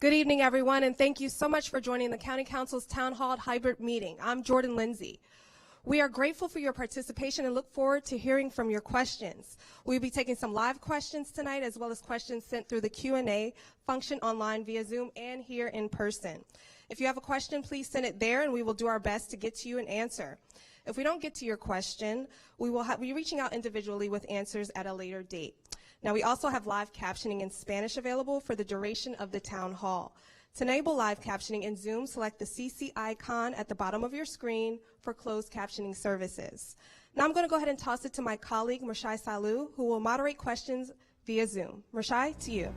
Good evening, everyone, and thank you so much for joining the County Council's Town Hall hybrid meeting. I'm Jordan Lindsay. We are grateful for your participation and look forward to hearing from your questions. We'll be taking some live questions tonight, as well as questions sent through the Q&A function online via Zoom and here in person. If you have a question, please send it there, and we will do our best to get to you and answer. If we don't get to your question, we will be reaching out individually with answers at a later date. Now, we also have live captioning in Spanish available for the duration of the town hall. To enable live captioning in Zoom, select the CC icon at the bottom of your screen for closed captioning services. Now I'm going to go ahead and toss it to my colleague, Mershai Salou, who will moderate questions via Zoom. Mershai, to you.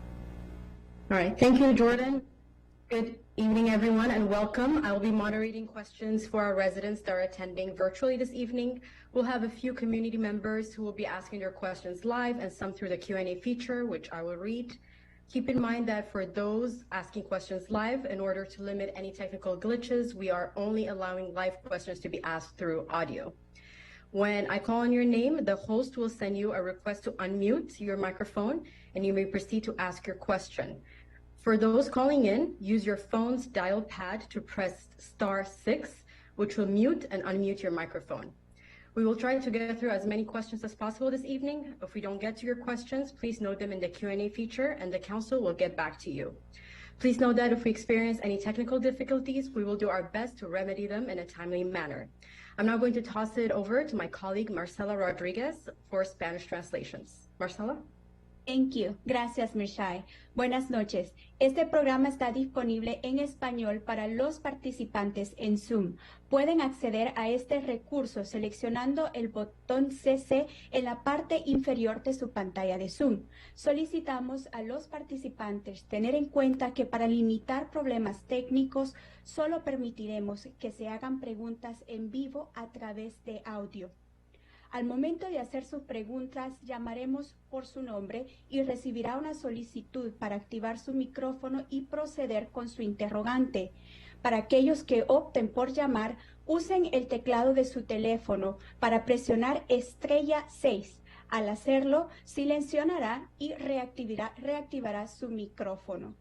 All right, thank you, Jordan. Good evening, everyone, and welcome. I will be moderating questions for our residents that are attending virtually this evening. We'll have a few community members who will be asking their questions live and some through the Q&A feature, which I will read. Keep in mind that for those asking questions live, in order to limit any technical glitches, we are only allowing live questions to be asked through audio. When I call on your name, the host will send you a request to unmute your microphone, and you may proceed to ask your question. For those calling in, use your phone's dial pad to press *6, which will mute and unmute your microphone. We will try to get through as many questions as possible this evening. If we don't get to your questions, please note them in the Q&A feature, and the council will get back to you. Please note that if we experience any technical difficulties, we will do our best to remedy them in a timely manner. I'm now going to toss it over to my colleague, Marcela Rodriguez, for Spanish translations. Marcela? Thank you. Gracias, Mershai. Buenas noches. Este programa está disponible en español para los participantes en Zoom. Pueden acceder a este recurso seleccionando el botón CC en la parte inferior de su pantalla de Zoom. Solicitamos a los participantes tener en cuenta que para limitar problemas técnicos, solo permitiremos que se hagan preguntas en vivo a través de audio. Al momento de hacer sus preguntas, llamaremos por su nombre y recibirá una solicitud para activar su micrófono y proceder con su interrogante. Para aquellos que opten por llamar, usen el teclado de su teléfono para presionar *6. Al hacerlo, silenciará y reactivará su micrófono.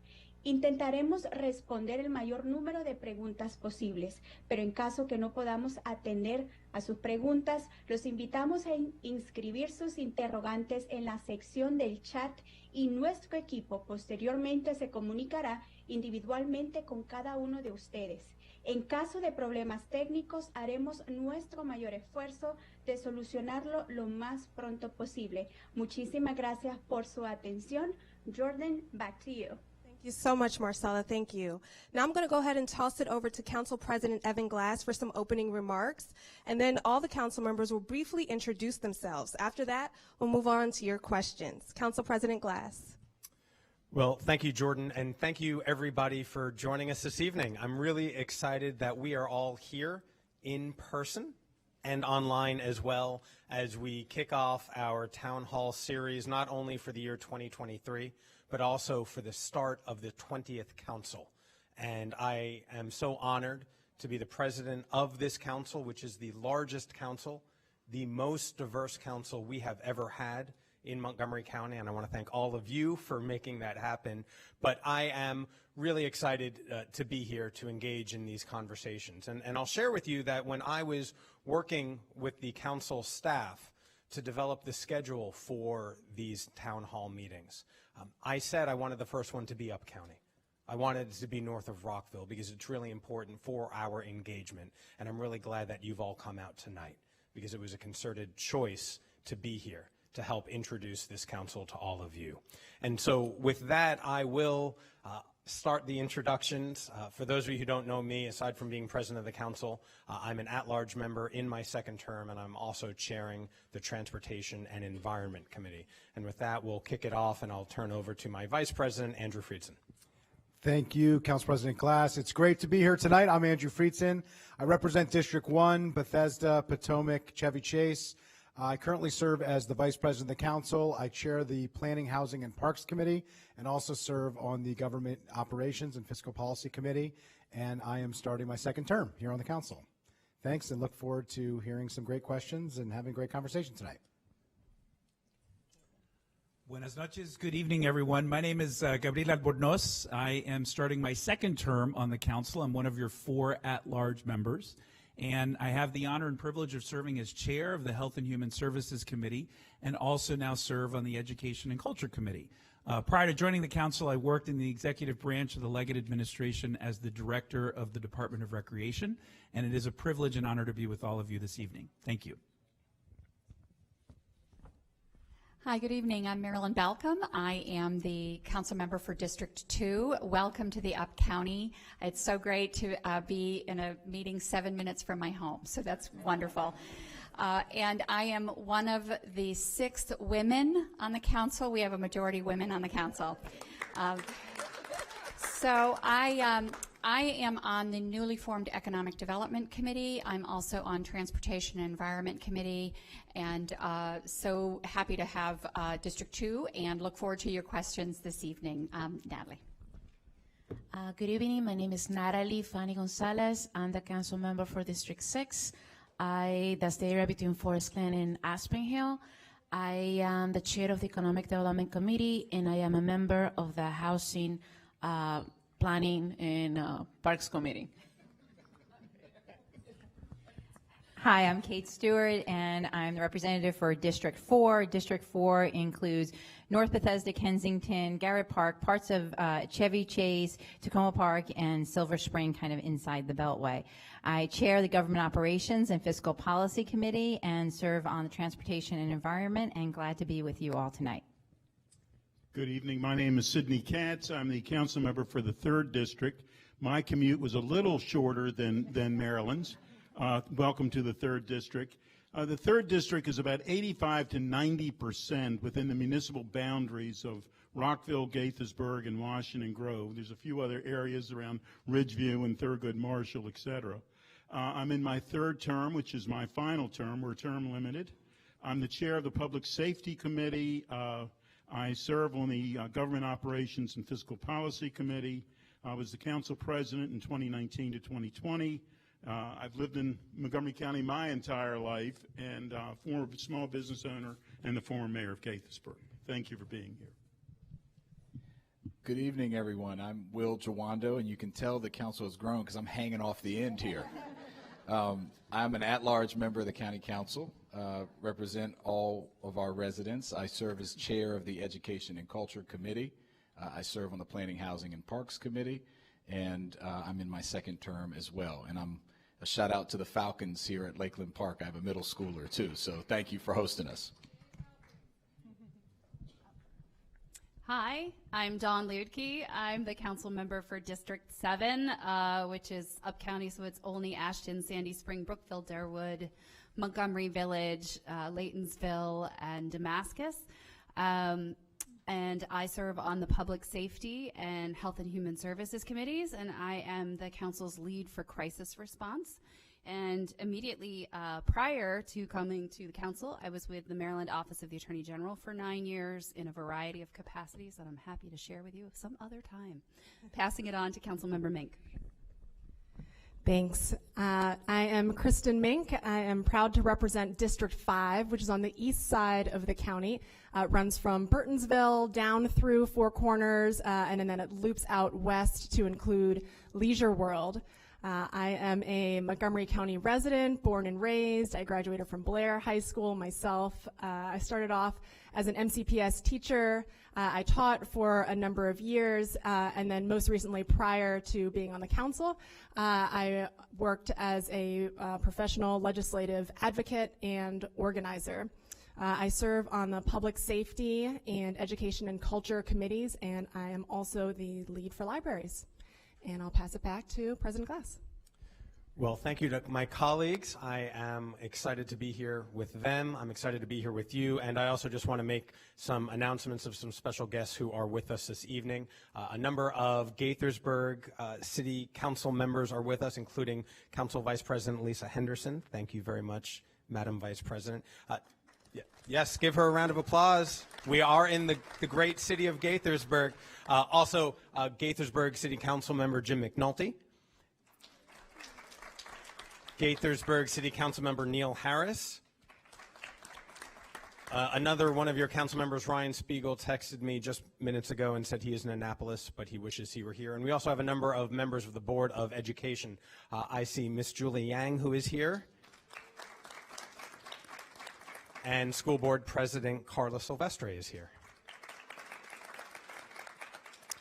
Intentaremos responder el mayor número de preguntas posibles, pero en caso que no podamos atender a sus preguntas, los invitamos a inscribir sus interrogantes en la sección del chat y nuestro equipo posteriormente se comunicará individualmente con cada uno de ustedes. En caso de problemas técnicos, haremos nuestro mayor esfuerzo de solucionarlo lo más pronto posible. Muchísimas gracias por su atención. Jordan, back to you. Thank you so much, Marcela. Thank you. Now I'm going to go ahead and toss it over to Council President Evan Glass for some opening remarks, and then all the council members will briefly introduce themselves. After that, we'll move on to your questions. Council President Glass. Well, thank you, Jordan, and thank you, everybody, for joining us this evening. I'm really excited that we are all here in person and online as well as we kick off our Town Hall series, not only for the year 2023, but also for the start of the 20th Council. And I am so honored to be the president of this council, which is the largest council, the most diverse council we have ever had in Montgomery County, and I want to thank all of you for making that happen. But I am really excited to be here to engage in these conversations. And I'll share with you that when I was working with the council staff to develop the schedule for these town hall meetings, I said I wanted the first one to be up county. I wanted it to be north of Rockville because it's really important for our engagement. And I'm really glad that you've all come out tonight because it was a concerted choice to be here to help introduce this council to all of you. And so with that, I will start the introductions. For those of you who don't know me, aside from being president of the council, I'm an at-large member in my second term, and I'm also chairing the Transportation and Environment Committee. And with that, we'll kick it off, and I'll turn over to my vice president, Andrew Friedson. Thank you, Council President Glass. It's great to be here tonight. I'm Andrew Friedson. I represent District 1, Bethesda, Potomac, Chevy Chase. I currently serve as the Vice President of the Council. I chair the Planning, Housing, and Parks Committee and also serve on the Government Operations and Fiscal Policy Committee, and I am starting my second term here on the Council. Thanks, and look forward to hearing some great questions and having a great conversation tonight. Buenas noches. Good evening, everyone. My name is Gabriel Albornoz. I am starting my second term on the council. I'm one of your 4 at-large members, and I have the honor and privilege of serving as chair of the Health and Human Services Committee and also now serve on the Education and Culture Committee. Prior to joining the council, I worked in the executive branch of the Leggett administration as the director of the Department of Recreation, and it is a privilege and honor to be with all of you this evening. Thank you. Hi, good evening. I'm Marilyn Balcom. I am the council member for District 2. Welcome to the Up County. It's so great to be in a meeting 7 minutes from my home, so that's wonderful. And I am one of the 6 women on the council. We have a majority women on the council. So I am on the newly formed Economic Development Committee. I'm also on Transportation and Environment Committee, and so happy to have District 2 and look forward to your questions this evening. Natalie. Good evening. My name is Natalie Fanny Gonzalez. I'm the council member for District 6. That's the area between Forest Glen and Aspen Hill. I am the chair of the Economic Development Committee, and I am a member of the Housing Planning and Parks Committee. Hi, I'm Kate Stewart, and I'm the representative for District 4. District 4 includes North Bethesda, Kensington, Garrett Park, parts of Chevy Chase, Tacoma Park, and Silver Spring, kind of inside the Beltway. I chair the Government Operations and Fiscal Policy Committee and serve on the Transportation and Environment, and glad to be with you all tonight. Good evening. My name is Sidney Katz. I'm the council member for the 3rd District. My commute was a little shorter than Maryland's. Welcome to the 3rd District. The 3rd District is about 85 to 90% within the municipal boundaries of Rockville, Gaithersburg, and Washington Grove. There's a few other areas around Ridgeview and Thurgood Marshall, etc. I'm in my 3rd term, which is my final term. We're term limited. I'm the chair of the Public Safety Committee. I serve on the Government Operations and Fiscal Policy Committee. I was the council president in 2019 to 2020. I've lived in Montgomery County my entire life, and former small business owner and the former mayor of Gaithersburg. Thank you for being here. Good evening, everyone. I'm Will Jawando, and you can tell the council has grown because I'm hanging off the end here. I'm an at-large member of the county council, represent all of our residents. I serve as chair of the Education and Culture Committee. I serve on the Planning, Housing, and Parks Committee, and I'm in my 2nd term as well. And I'm a shout out to the Falcons here at Lakeland Park. I have a middle schooler too, so thank you for hosting us. Hi, I'm Dawn Ludke. I'm the council member for District 7, which is Up County, so it's Olney, Ashton, Sandy Spring, Brookville, Darwood, Montgomery Village, Laytonsville, and Damascus. And I serve on the Public Safety and Health and Human Services Committees, and I am the council's lead for crisis response. And immediately prior to coming to the council, I was with the Maryland Office of the Attorney General for 9 years in a variety of capacities that I'm happy to share with you some other time. Passing it on to Councilmember Mink. Thanks. I am Kristen Mink. I am proud to represent District 5, which is on the east side of the county. It runs from Burtonsville down through Four Corners, and then it loops out west to include Leisure World. I am a Montgomery County resident, born and raised. I graduated from Blair High School myself. I started off as an MCPS teacher. I taught for a number of years, and then most recently, prior to being on the council, I worked as a professional legislative advocate and organizer. I serve on the Public Safety and Education and Culture committees, and I am also the lead for libraries. And I'll pass it back to President Glass. Well, thank you to my colleagues. I am excited to be here with them. I'm excited to be here with you. And I also just want to make some announcements of some special guests who are with us this evening. A number of Gaithersburg City Council members are with us, including Council Vice President Lisa Henderson. Thank you very much, Madam Vice President. Yes, give her a round of applause. We are in the great city of Gaithersburg. Also, Gaithersburg City Council member Jim McNulty. Gaithersburg City Council member Neil Harris. Another one of your council members, Ryan Spiegel, texted me just minutes ago and said he is in Annapolis, but he wishes he were here. And we also have a number of members of the Board of Education. I see Miss Julie Yang, who is here, and School Board President Carla Silvestre is here.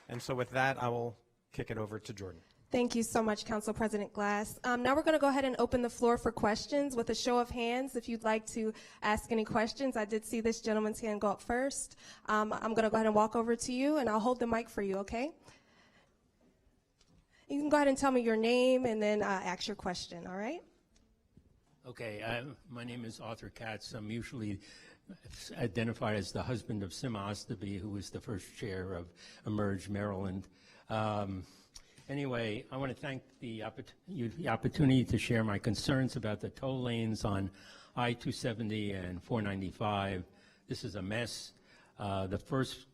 And so with that, I will kick it over to Jordan. Thank you so much, Council President Glass. Now we're going to go ahead and open the floor for questions with a show of hands. If you'd like to ask any questions, I did see this gentleman's hand go up first. I'm going to go ahead and walk over to you, and I'll hold the mic for you, okay? You can go ahead and tell me your name and then ask your question, all right? Okay, my name is Arthur Katz. I'm usually identified as the husband of Sima Ostaby, who was the first chair of Emerge Maryland. Anyway, I want to thank the opportunity to share my concerns about the toll lanes on I-270 and 495. This is a mess. The first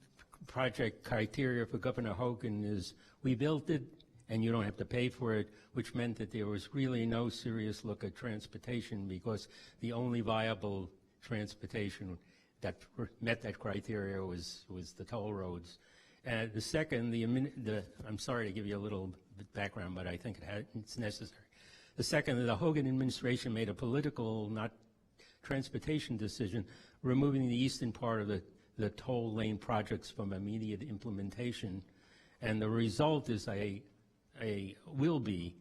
project criteria for Governor Hogan is we built it and you don't have to pay for it, which meant that there was really no serious look at transportation because the only viable transportation that met that criteria was the toll roads. The second, I'm sorry to give you a little bit background, but I think it's necessary. The second, the Hogan administration made a political, not transportation decision, removing the eastern part of the toll lane projects from immediate implementation. And the result is will be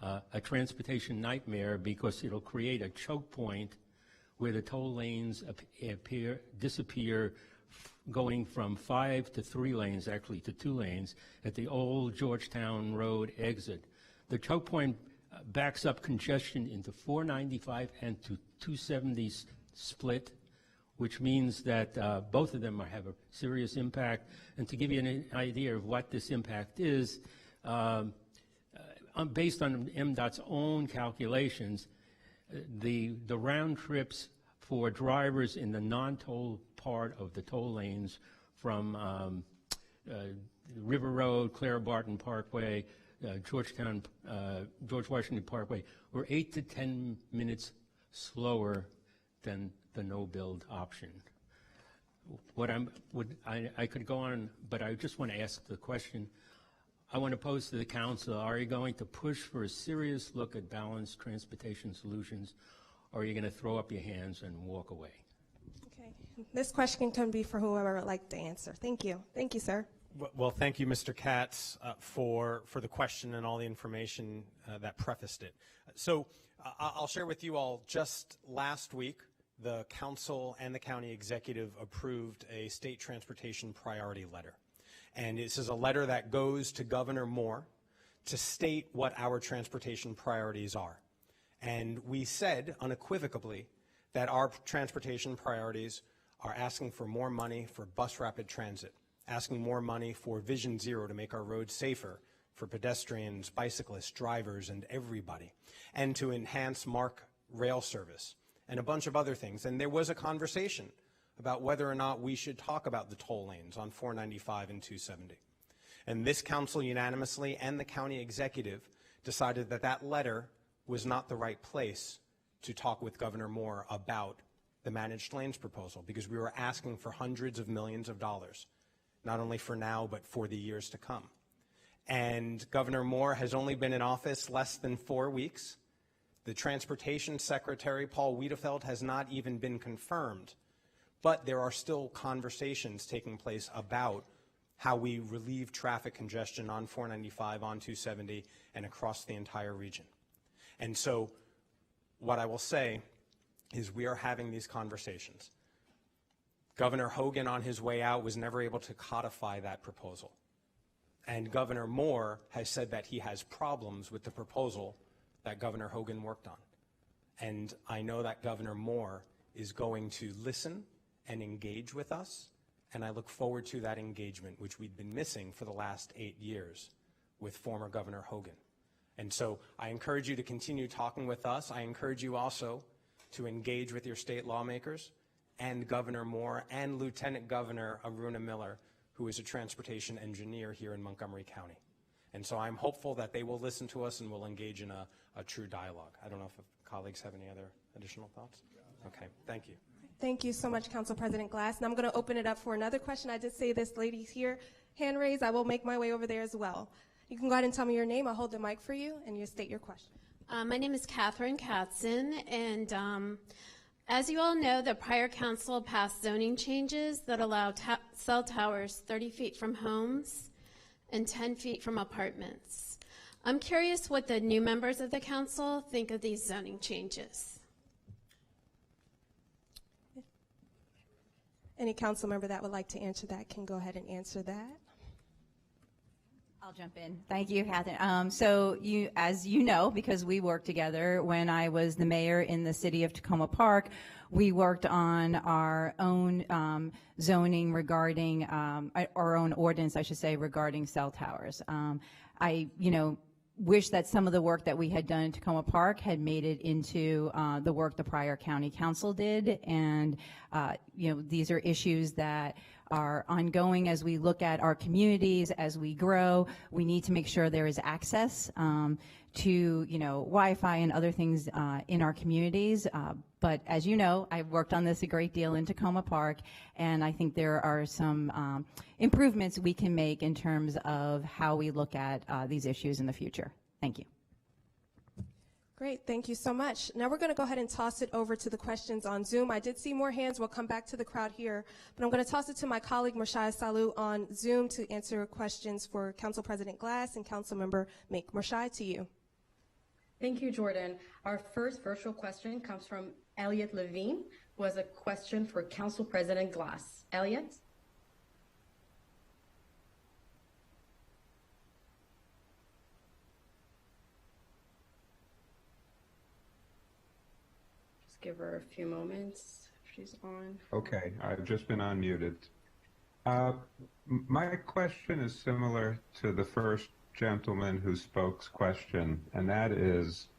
a transportation nightmare because it'll create a choke point where the toll lanes disappear, going from 5 to 3 lanes, actually to 2 lanes, at the old Georgetown Road exit. The choke point backs up congestion into 495 and to 270 split, which means that both of them have a serious impact. And to give you an idea of what this impact is, based on MDOT's own calculations, the round trips for drivers in the non-toll part of the toll lanes from River Road, Clara Barton Parkway, George Washington Parkway were 8 to 10 minutes slower than the no-build option. I could go on, but I just want to ask the question. I want to pose to the council, are you going to push for a serious look at balanced transportation solutions, or are you going to throw up your hands and walk away? Okay. This question can be for whoever would like to answer. Thank you. Thank you, sir. Well, thank you, Mr. Katz, for the question and all the information that prefaced it. So I'll share with you all, just last week, the council and the county executive approved a state transportation priority letter. And this is a letter that goes to Governor Moore to state what our transportation priorities are. And we said unequivocally that our transportation priorities are asking for more money for bus rapid transit, asking more money for Vision Zero to make our roads safer for pedestrians, bicyclists, drivers, and everybody, and to enhance MARC rail service, and a bunch of other things. And there was a conversation about whether or not we should talk about the toll lanes on 495 and 270. And this council unanimously and the county executive decided that that letter was not the right place to talk with Governor Moore about the managed lanes proposal, because we were asking for hundreds of millions of dollars, not only for now, but for the years to come. And Governor Moore has only been in office less than 4 weeks. The Transportation Secretary, Paul Wiedefeld, has not even been confirmed, but there are still conversations taking place about how we relieve traffic congestion on 495, on 270, and across the entire region. And so what I will say is we are having these conversations. Governor Hogan, on his way out, was never able to codify that proposal. And Governor Moore has said that he has problems with the proposal that Governor Hogan worked on. And I know that Governor Moore is going to listen and engage with us, and I look forward to that engagement, which we've been missing for the last 8 years with former Governor Hogan. And so I encourage you to continue talking with us. I encourage you also to engage with your state lawmakers and Governor Moore and Lieutenant Governor Aruna Miller, who is a transportation engineer here in Montgomery County. And so I'm hopeful that they will listen to us and will engage in a true dialogue. I don't know if colleagues have any other additional thoughts. Okay, thank you. Thank you so much, Council President Glass. And I'm going to open it up for another question. I did say this lady's here, hand raised. I will make my way over there as well. You can go ahead and tell me your name. I'll hold the mic for you, and you state your question. My name is Catherine Katzen, and as you all know, the prior council passed zoning changes that allow cell towers 30 feet from homes and 10 feet from apartments. I'm curious what the new members of the council think of these zoning changes. Any council member that would like to answer that can go ahead and answer that. I'll jump in. Thank you, Catherine. So as you know, because we worked together when I was the mayor in the city of Tacoma Park, we worked on our own zoning regarding, our own ordinance, I should say, regarding cell towers. I wish that some of the work that we had done in Tacoma Park had made it into the work the prior county council did. And, these are issues that are ongoing as we look at our communities, as we grow. We need to make sure there is access to, Wi-Fi and other things in our communities. But as you know, I've worked on this a great deal in Tacoma Park, and I think there are some improvements we can make in terms of how we look at these issues in the future. Thank you. Great, thank you so much. Now we're going to go ahead and toss it over to the questions on Zoom. I did see more hands. We'll come back to the crowd here, but I'm going to toss it to my colleague Marshai Salu on Zoom to answer questions for Council President Glass and Councilmember Mink. Marshai, to you. Thank you, Jordan. Our first virtual question comes from Elliot Levine, who has a question for Council President Glass. Elliot? Give her a few moments if she's on. Okay, I've just been unmuted. My question is similar to the first gentleman who spoke's question, and that is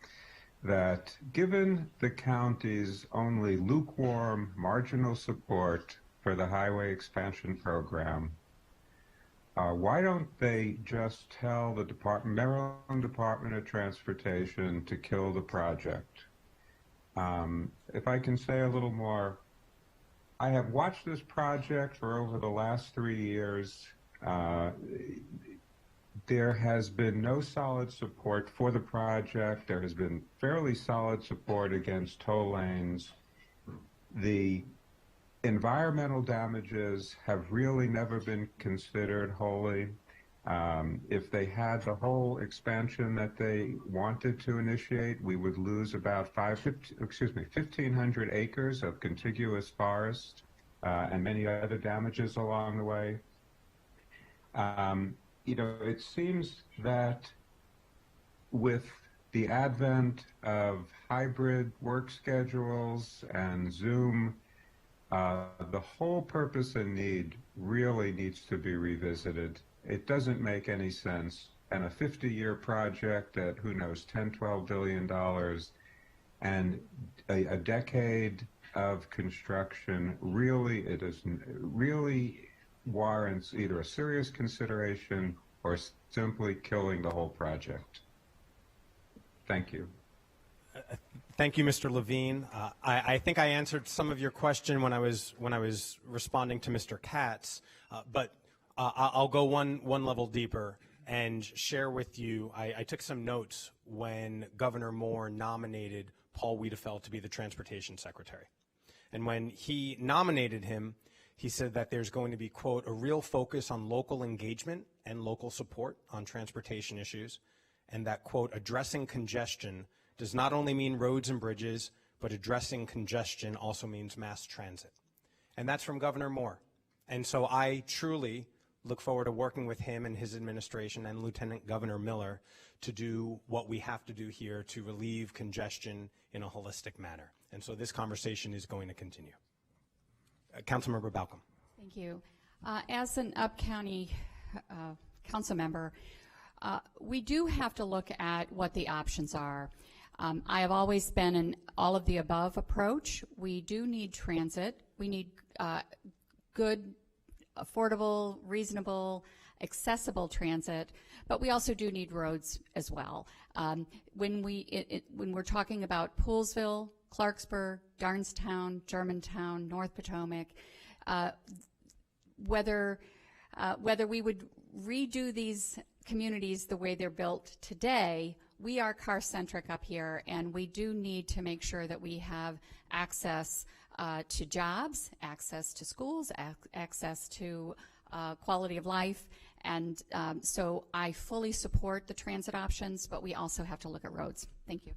that given the county's only lukewarm marginal support for the highway expansion program, why don't they just tell the Maryland Department of Transportation to kill the project? If I can say a little more, I have watched this project for over the last 3 years. There has been no solid support for the project. There has been fairly solid support against toll lanes. The environmental damages have really never been considered wholly. If they had the whole expansion that they wanted to initiate, we would lose about 1,500 acres of contiguous forest and many other damages along the way. It seems that with the advent of hybrid work schedules and Zoom, the whole purpose and need really needs to be revisited. It doesn't make any sense. And a 50-year project at, who knows, $10, $12 billion and a decade of construction really warrants either a serious consideration or simply killing the whole project. Thank you. Thank you, Mr. Levine. I think I answered some of your question when I was responding to Mr. Katz, but I'll go one level deeper and share with you. I took some notes when Governor Moore nominated Paul Wiedefeld to be the Transportation Secretary. And when he nominated him, he said that there's going to be, quote, a real focus on local engagement and local support on transportation issues, and that, quote, addressing congestion does not only mean roads and bridges, but addressing congestion also means mass transit. And that's from Governor Moore. And so I truly look forward to working with him and his administration and Lieutenant Governor Miller to do what we have to do here to relieve congestion in a holistic manner. And so this conversation is going to continue. Councilmember Balcom. Thank you. As an up-county council member, we do have to look at what the options are. I have always been an all-of-the-above approach. We do need transit. We need good, affordable, reasonable, accessible transit, but we also do need roads as well. When we're talking about Poolesville, Clarksburg, Darnestown, Germantown, North Potomac, whether we would redo these communities the way they're built today, we are car-centric up here, and we do need to make sure that we have access to jobs, access to schools, access to quality of life, and so I fully support the transit options, but we also have to look at roads. Thank you.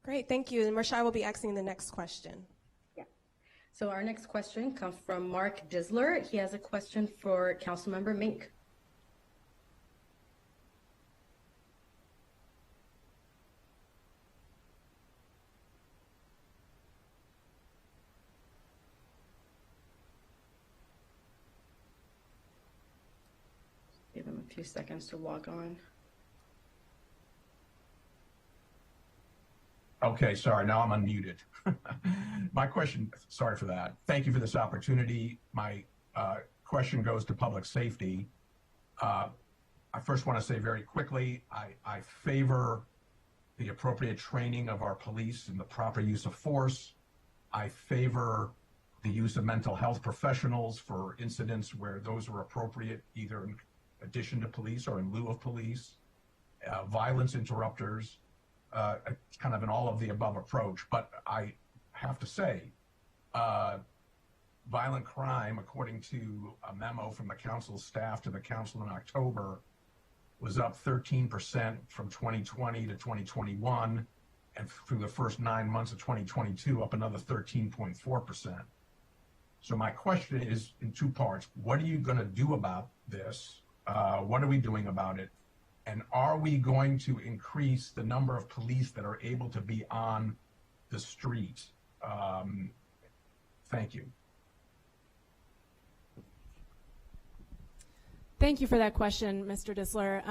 Great, thank you. And Marshai will be asking the next question. So our next question comes from Mark Disler. He has a question for Councilmember Mink. Give him a few seconds to log on. Okay, sorry, now I'm unmuted. My question, sorry for that. Thank you for this opportunity. My question goes to public safety. I first want to say very quickly, I favor the appropriate training of our police and the proper use of force. I favor the use of mental health professionals for incidents where those are appropriate, either in addition to police or in lieu of police, violence interrupters. It's kind of an all of the above approach, but I have to say, violent crime, according to a memo from the council staff to the council in October, was up 13% from 2020 to 2021, and through the first 9 months of 2022, up another 13.4%. So my question is in two parts. What are you going to do about this? What are we doing about it? And are we going to increase the number of police that are able to be on the street? Thank you. Thank you for that question, Mr. Disler.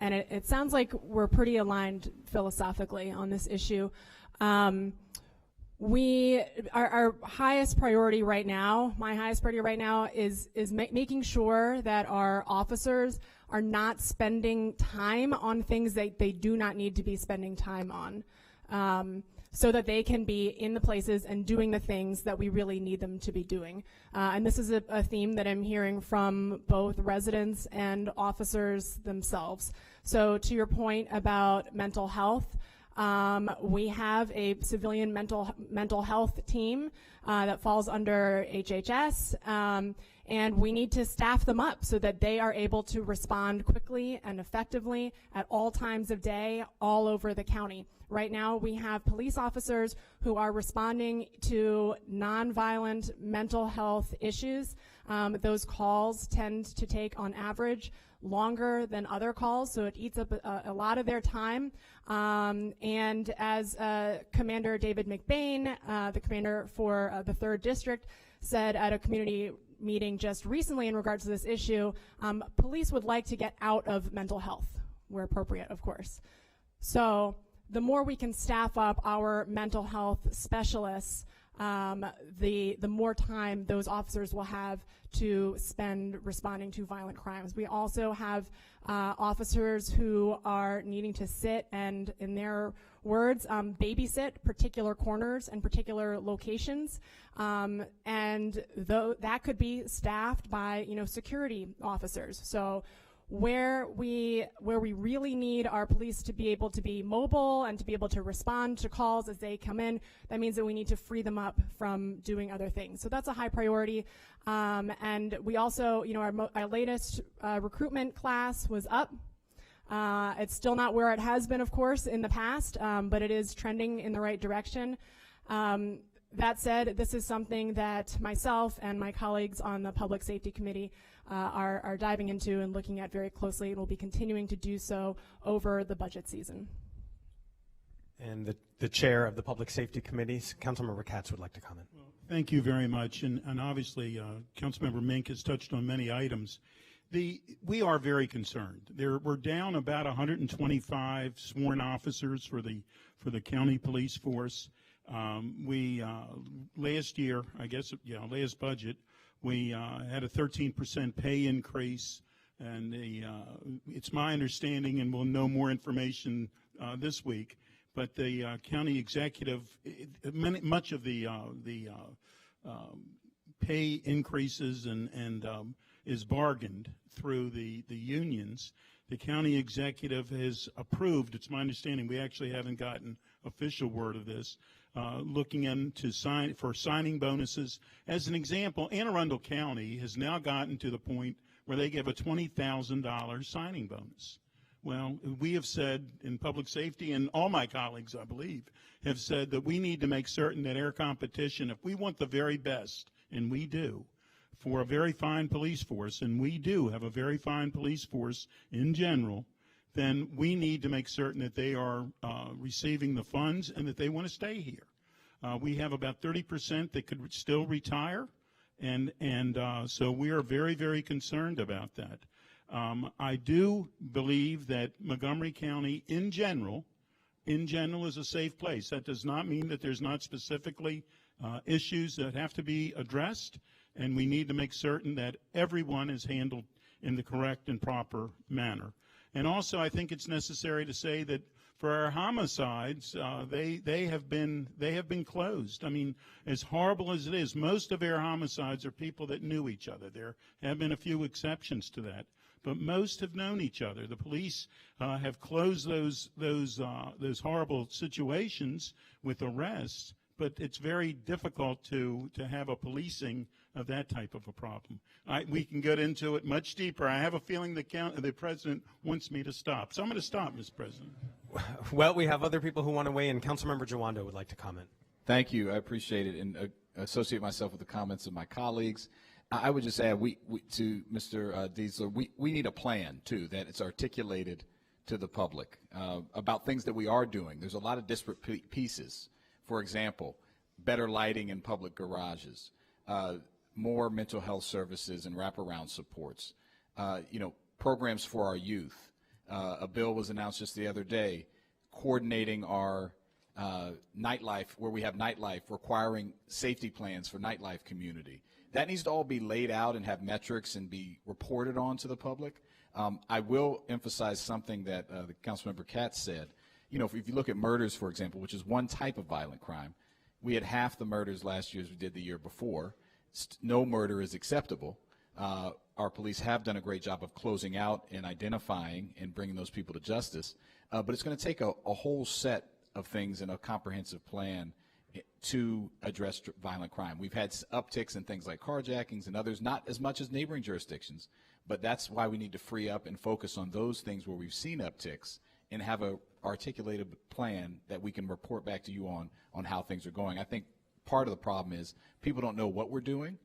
And it sounds like we're pretty aligned philosophically on this issue. Our highest priority right now, my highest priority right now is making sure that our officers are not spending time on things that they do not need to be spending time on, so that they can be in the places and doing the things that we really need them to be doing. And this is a theme that I'm hearing from both residents and officers themselves. So to your point about mental health, we have a civilian mental health team that falls under HHS, and we need to staff them up so that they are able to respond quickly and effectively at all times of day all over the county. Right now we have police officers who are responding to nonviolent mental health issues. Those calls tend to take on average longer than other calls, so it eats up a lot of their time. And as Commander David McBain, the commander for the 3rd District, said at a community meeting just recently in regards to this issue, police would like to get out of mental health, where appropriate, of course. So the more we can staff up our mental health specialists, the more time those officers will have to spend responding to violent crimes. We also have officers who are needing to sit and, in their words, babysit particular corners and particular locations, and that could be staffed by, security officers. So where we really need our police to be able to be mobile and to be able to respond to calls as they come in, that means that we need to free them up from doing other things. So that's a high priority. And we also, our latest recruitment class was up. It's still not where it has been, of course, in the past, but it is trending in the right direction. That said, this is something that myself and my colleagues on the Public Safety Committee are diving into and looking at very closely, and will be continuing to do so over the budget season. And the chair of the Public Safety Committee, Councilmember Katz, would like to comment. Well, thank you very much. And obviously, Councilmember Mink has touched on many items. We are very concerned. We're down about 125 sworn officers for the county police force. Last year, last budget, we had a 13% pay increase, and it's my understanding, and we'll know more information this week, but the county executive, much of the pay increases and is bargained through the unions. The county executive has approved, it's my understanding, we actually haven't gotten official word of this, looking into signing bonuses. As an example, Anne Arundel County has now gotten to the point where they give a $20,000 signing bonus. Well, we have said in public safety, and all my colleagues, I believe, have said that we need to make certain that air competition, if we want the very best, and we do, for a very fine police force, and we do have a very fine police force in general, then we need to make certain that they are receiving the funds and that they want to stay here. We have about 30% that could still retire, and so we are very, very concerned about that. I do believe that Montgomery County in general is a safe place. That does not mean that there's not specifically issues that have to be addressed, and we need to make certain that everyone is handled in the correct and proper manner. And also, I think it's necessary to say that for our homicides, they have been closed. I mean, as horrible as it is, most of our homicides are people that knew each other. There have been a few exceptions to that, but most have known each other. The police have closed those horrible situations with arrests, but it's very difficult to have a policing of that type of a problem. We can get into it much deeper. I have a feeling the president wants me to stop, so I'm going to stop, Mr. President. Well, we have other people who want to weigh in. Councilmember Jawando would like to comment. Thank you. I appreciate it, and associate myself with the comments of my colleagues. I would just add, to Mr. Diesler, we need a plan, too, that it's articulated to the public about things that we are doing. There's a lot of disparate pieces. For example, better lighting in public garages, more mental health services and wraparound supports, programs for our youth. A bill was announced just the other day coordinating our nightlife, where we have nightlife, requiring safety plans for nightlife community. That needs to all be laid out and have metrics and be reported on to the public. I will emphasize something that the Councilmember Katz said. If you look at murders, for example, which is one type of violent crime, we had half the murders last year as we did the year before. No murder is acceptable. Our police have done a great job of closing out and identifying and bringing those people to justice. But it's going to take a whole set of things and a comprehensive plan to address violent crime. We've had upticks in things like carjackings and others, not as much as neighboring jurisdictions, but that's why we need to free up and focus on those things where we've seen upticks and have a articulated plan that we can report back to you on how things are going. I think part of the problem is people don't know what we're doing,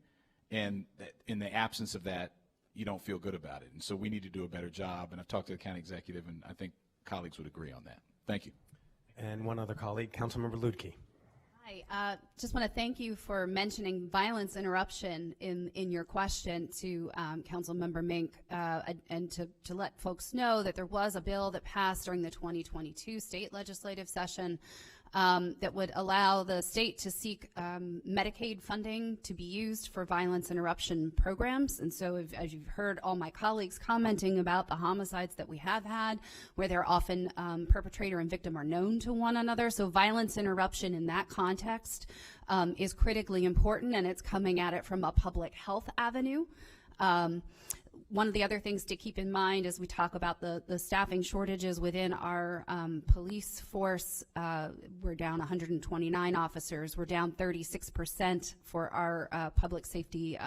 and in the absence of that, you don't feel good about it. And so we need to do a better job, and I've talked to the county executive, and I think colleagues would agree on that. Thank you. And one other colleague, Councilmember Luedtke. Hi, just want to thank you for mentioning violence interruption in your question to Councilmember Mink, and to let folks know that there was a bill that passed during the 2022 state legislative session that would allow the state to seek Medicaid funding to be used for violence interruption programs. And so as you've heard all my colleagues commenting about the homicides that we have had, where they're often perpetrator and victim are known to one another. So violence interruption in that context is critically important, and it's coming at it from a public health avenue. One of the other things to keep in mind as we talk about the staffing shortages within our police force, we're down 129 officers. We're down 36% for our public safety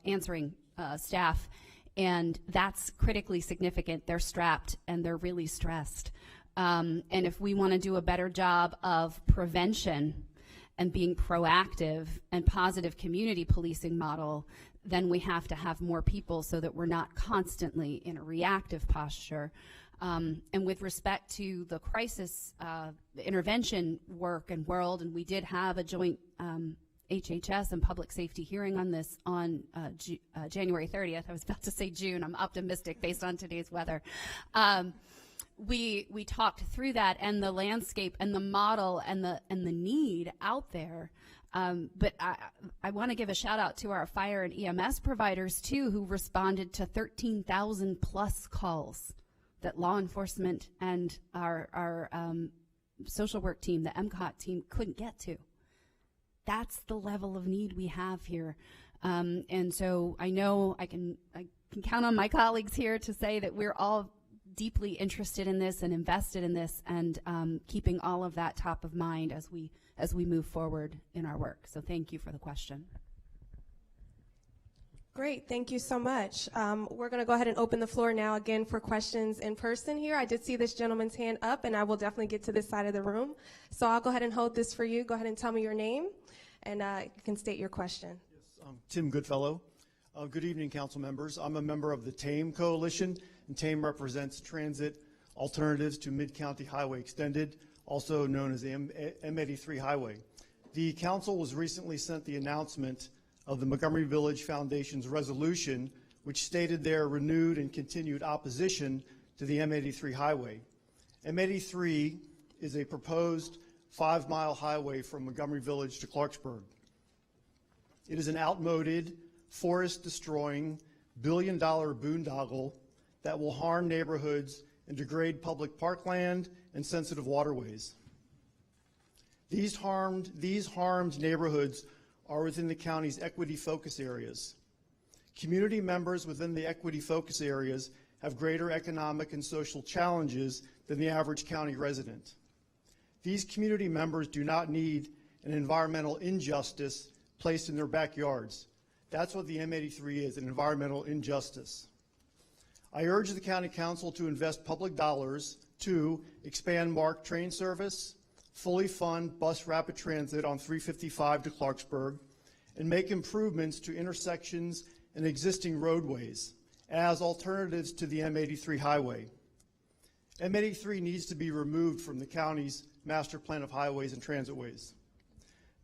answering staff, and that's critically significant. They're strapped and they're really stressed. And if we want to do a better job of prevention and being proactive and positive community policing model, then we have to have more people so that we're not constantly in a reactive posture. And with respect to the crisis intervention work and world, and we did have a joint HHS and public safety hearing on this on January 30th. I was about to say June. I'm optimistic based on today's weather. We talked through that and the landscape and the model and the need out there. But I want to give a shout out to our fire and EMS providers too, who responded to 13,000 plus calls that law enforcement and our social work team, the MCOT team, couldn't get to. That's the level of need we have here. And so I know I can count on my colleagues here to say that we're all deeply interested in this and invested in this, and keeping all of that top of mind as we move forward in our work. So thank you for the question. Great, thank you so much. We're going to go ahead and open the floor now again for questions in person here. I did see this gentleman's hand up, and I will definitely get to this side of the room. So I'll go ahead and hold this for you. Go ahead and tell me your name, and you can state your question. Yes, Tim Goodfellow. Good evening, council members. I'm a member of the TAME Coalition, and TAME represents Transit Alternatives to Mid-County Highway Extended, also known as the M83 Highway. The council was recently sent the announcement of the Montgomery Village Foundation's resolution, which stated their renewed and continued opposition to the M83 highway. M83 is a proposed 5-mile highway from Montgomery Village to Clarksburg. It is an outmoded, forest-destroying, billion-dollar boondoggle that will harm neighborhoods and degrade public parkland and sensitive waterways. These harmed neighborhoods are within the county's equity focus areas. Community members within the equity focus areas have greater economic and social challenges than the average county resident. These community members do not need an environmental injustice placed in their backyards. That's what the M83 is, an environmental injustice. I urge the County Council to invest public dollars to expand MARC train service, fully fund bus rapid transit on 355 to Clarksburg, and make improvements to intersections and existing roadways as alternatives to the M83 highway. M83 needs to be removed from the county's master plan of highways and transitways.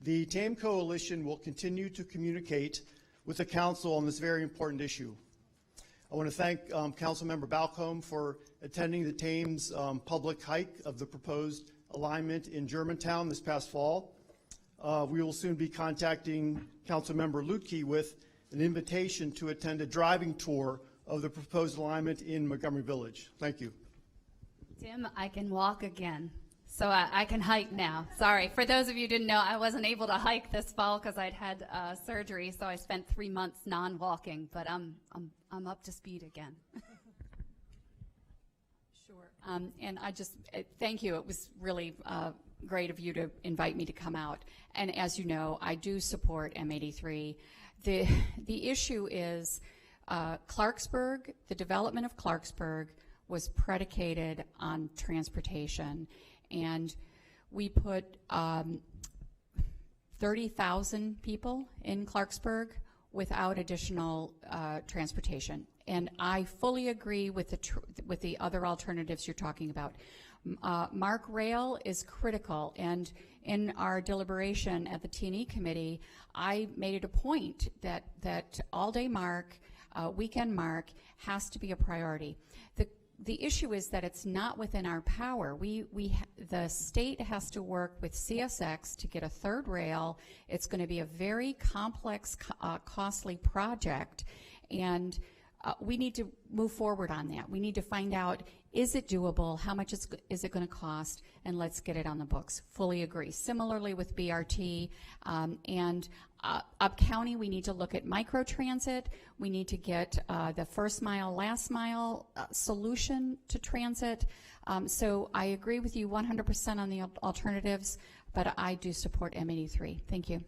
The TAME Coalition will continue to communicate with the council on this very important issue. I want to thank Councilmember Balcombe for attending the TAME's public hike of the proposed alignment in Germantown this past fall. We will soon be contacting Councilmember Lutke with an invitation to attend a driving tour of the proposed alignment in Montgomery Village. Thank you. Tim, I can walk again, so I can hike now. Sorry, for those of you who didn't know, I wasn't able to hike this fall because I'd had surgery, so I spent 3 months non-walking, but I'm up to speed again. Sure. And I just thank you. It was really great of you to invite me to come out. And as you know, I do support M83. The issue is Clarksburg, the development of Clarksburg was predicated on transportation. And we put 30,000 people in Clarksburg without additional transportation. And I fully agree with the other alternatives you're talking about. MARC Rail is critical, and in our deliberation at the T&E committee, I made it a point that all-day MARC, weekend MARC has to be a priority. The issue is that it's not within our power. The state has to work with CSX to get a third rail. It's going to be a very complex, costly project, and we need to move forward on that. We need to find out, is it doable? How much is it going to cost? And let's get it on the books. Fully agree. Similarly with BRT and up county, we need to look at microtransit. We need to get the first mile, last mile solution to transit. So I agree with you 100% on the alternatives, but I do support M83. Thank you.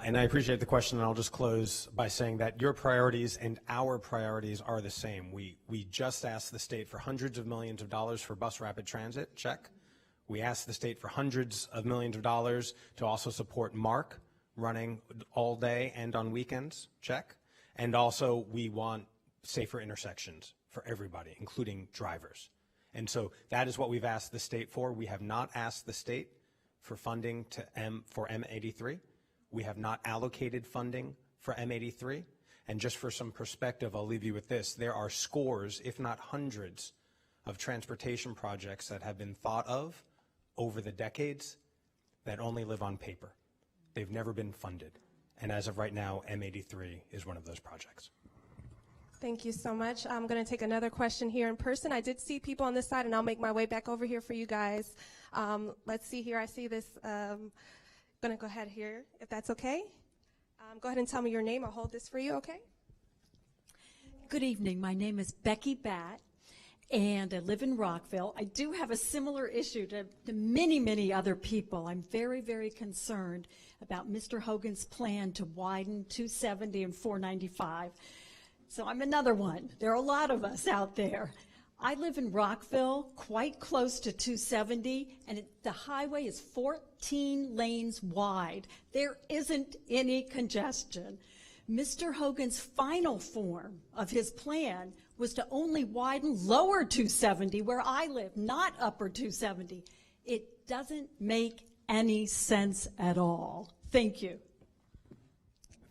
And I appreciate the question, and I'll just close by saying that your priorities and our priorities are the same. We just asked the state for hundreds of millions of dollars for bus rapid transit, check. We asked the state for hundreds of millions of dollars to also support MARC running all day and on weekends, check. And also we want safer intersections for everybody, including drivers. And so that is what we've asked the state for. We have not asked the state for funding for M83. We have not allocated funding for M83. And just for some perspective, I'll leave you with this. There are scores, if not hundreds, of transportation projects that have been thought of over the decades that only live on paper. They've never been funded. And as of right now, M83 is one of those projects. Thank you so much. I'm going to take another question here in person. I did see people on this side, and I'll make my way back over here for you guys. Let's see here. I see this. Going to go ahead here, if that's okay. Go ahead and tell me your name. I'll hold this for you, okay? Good evening. My name is Becky Batt, and I live in Rockville. I do have a similar issue to many, many other people. I'm very, very concerned about Mr. Hogan's plan to widen 270 and 495. So I'm another one. There are a lot of us out there. I live in Rockville, quite close to 270, and the highway is 14 lanes wide. There isn't any congestion. Mr. Hogan's final form of his plan was to only widen lower 270 where I live, not upper 270. It doesn't make any sense at all. Thank you.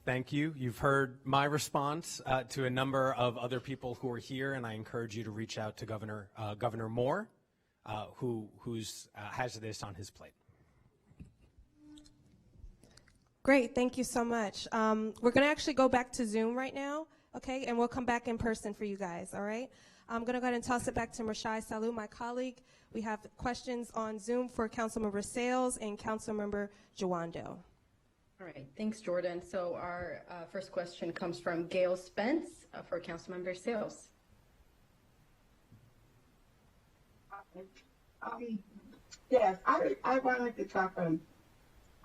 Thank you. You've heard my response to a number of other people who are here, and I encourage you to reach out to Governor Moore, who has this on his plate. Great, thank you so much. We're going to actually go back to Zoom right now, okay, and we'll come back in person for you guys, all right? I'm going to go ahead and toss it back to Mashai Salou, my colleague. We have questions on Zoom for Councilmember Sales and Councilmember Jawando. All right, thanks, Jordan. So our first question comes from Gail Spence for Councilmember Sales. Yes, I wanted to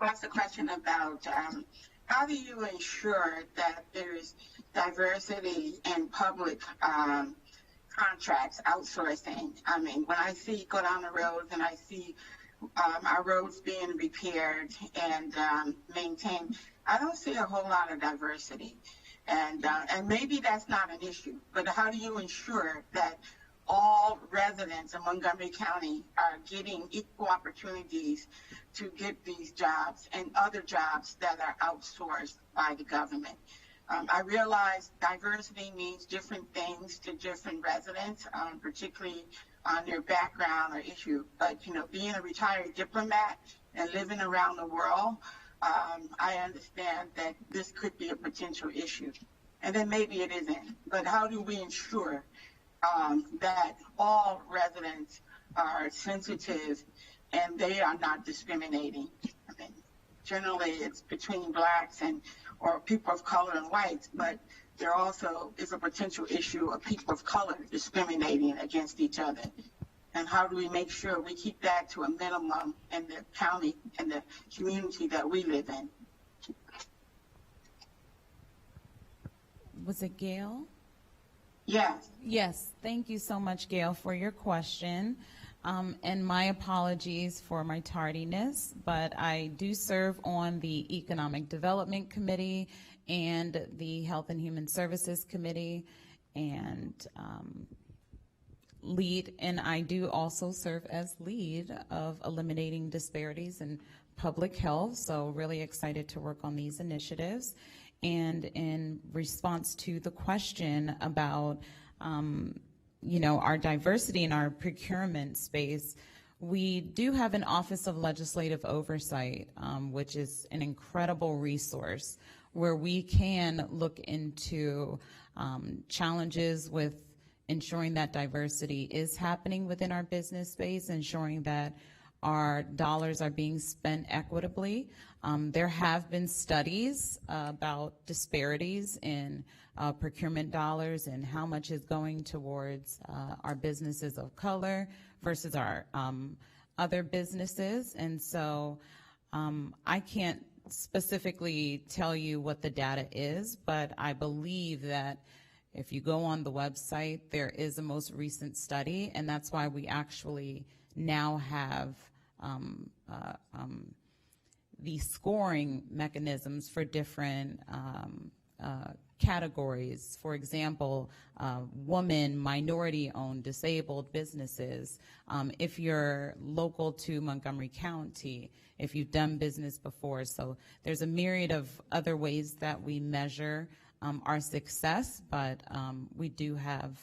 ask a question about how do you ensure that there's diversity in public contracts, outsourcing? I mean, when I go down the roads and I see our roads being repaired and maintained, I don't see a whole lot of diversity. And maybe that's not an issue, but how do you ensure that all residents in Montgomery County are getting equal opportunities to get these jobs and other jobs that are outsourced by the government? I realize diversity means different things to different residents, particularly on their background or issue. But, being a retired diplomat and living around the world, I understand that this could be a potential issue. And then maybe it isn't. But how do we ensure that all residents are sensitive and they are not discriminating? I mean, generally it's between blacks or people of color and whites, but there also is a potential issue of people of color discriminating against each other. And how do we make sure we keep that to a minimum in the county and the community that we live in? Was it Gail? Yes. Yes. Thank you so much, Gail, for your question. And my apologies for my tardiness, but I do serve on the Economic Development Committee and the Health and Human Services Committee, and I do also serve as lead of eliminating disparities in public health, so really excited to work on these initiatives. And in response to the question about our diversity in our procurement space, we do have an Office of Legislative Oversight, which is an incredible resource where we can look into challenges with ensuring that diversity is happening within our business space, ensuring that our dollars are being spent equitably. There have been studies about disparities in procurement dollars and how much is going towards our businesses of color versus our other businesses. And so I can't specifically tell you what the data is, but I believe that if you go on the website, there is a most recent study, and that's why we actually now have the scoring mechanisms for different categories. For example, woman, minority-owned, disabled businesses. If you're local to Montgomery County, if you've done business before. So there's a myriad of other ways that we measure our success, but we do have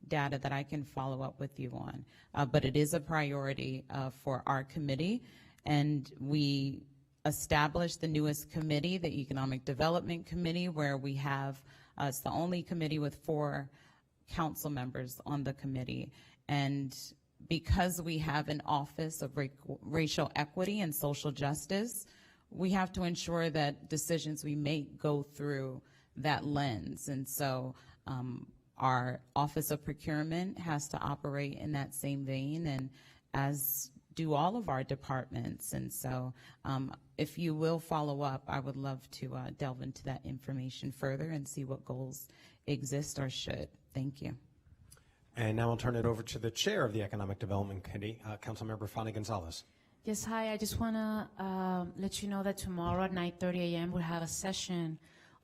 data that I can follow up with you on. But it is a priority for our committee, and we established the newest committee, the Economic Development Committee, where we have It's the only committee with 4 council members on the committee. And because we have an office of racial equity and social justice, we have to ensure that decisions we make go through that lens. And so our Office of Procurement has to operate in that same vein, and as do all of our departments. And so if you will follow up, I would love to delve into that information further and see what goals exist or should. Thank you. And now I'll turn it over to the chair of the Economic Development Committee, Councilmember Fanny Gonzalez. Yes, hi. I just want to let you know that tomorrow at 9:30 a.m. we'll have a session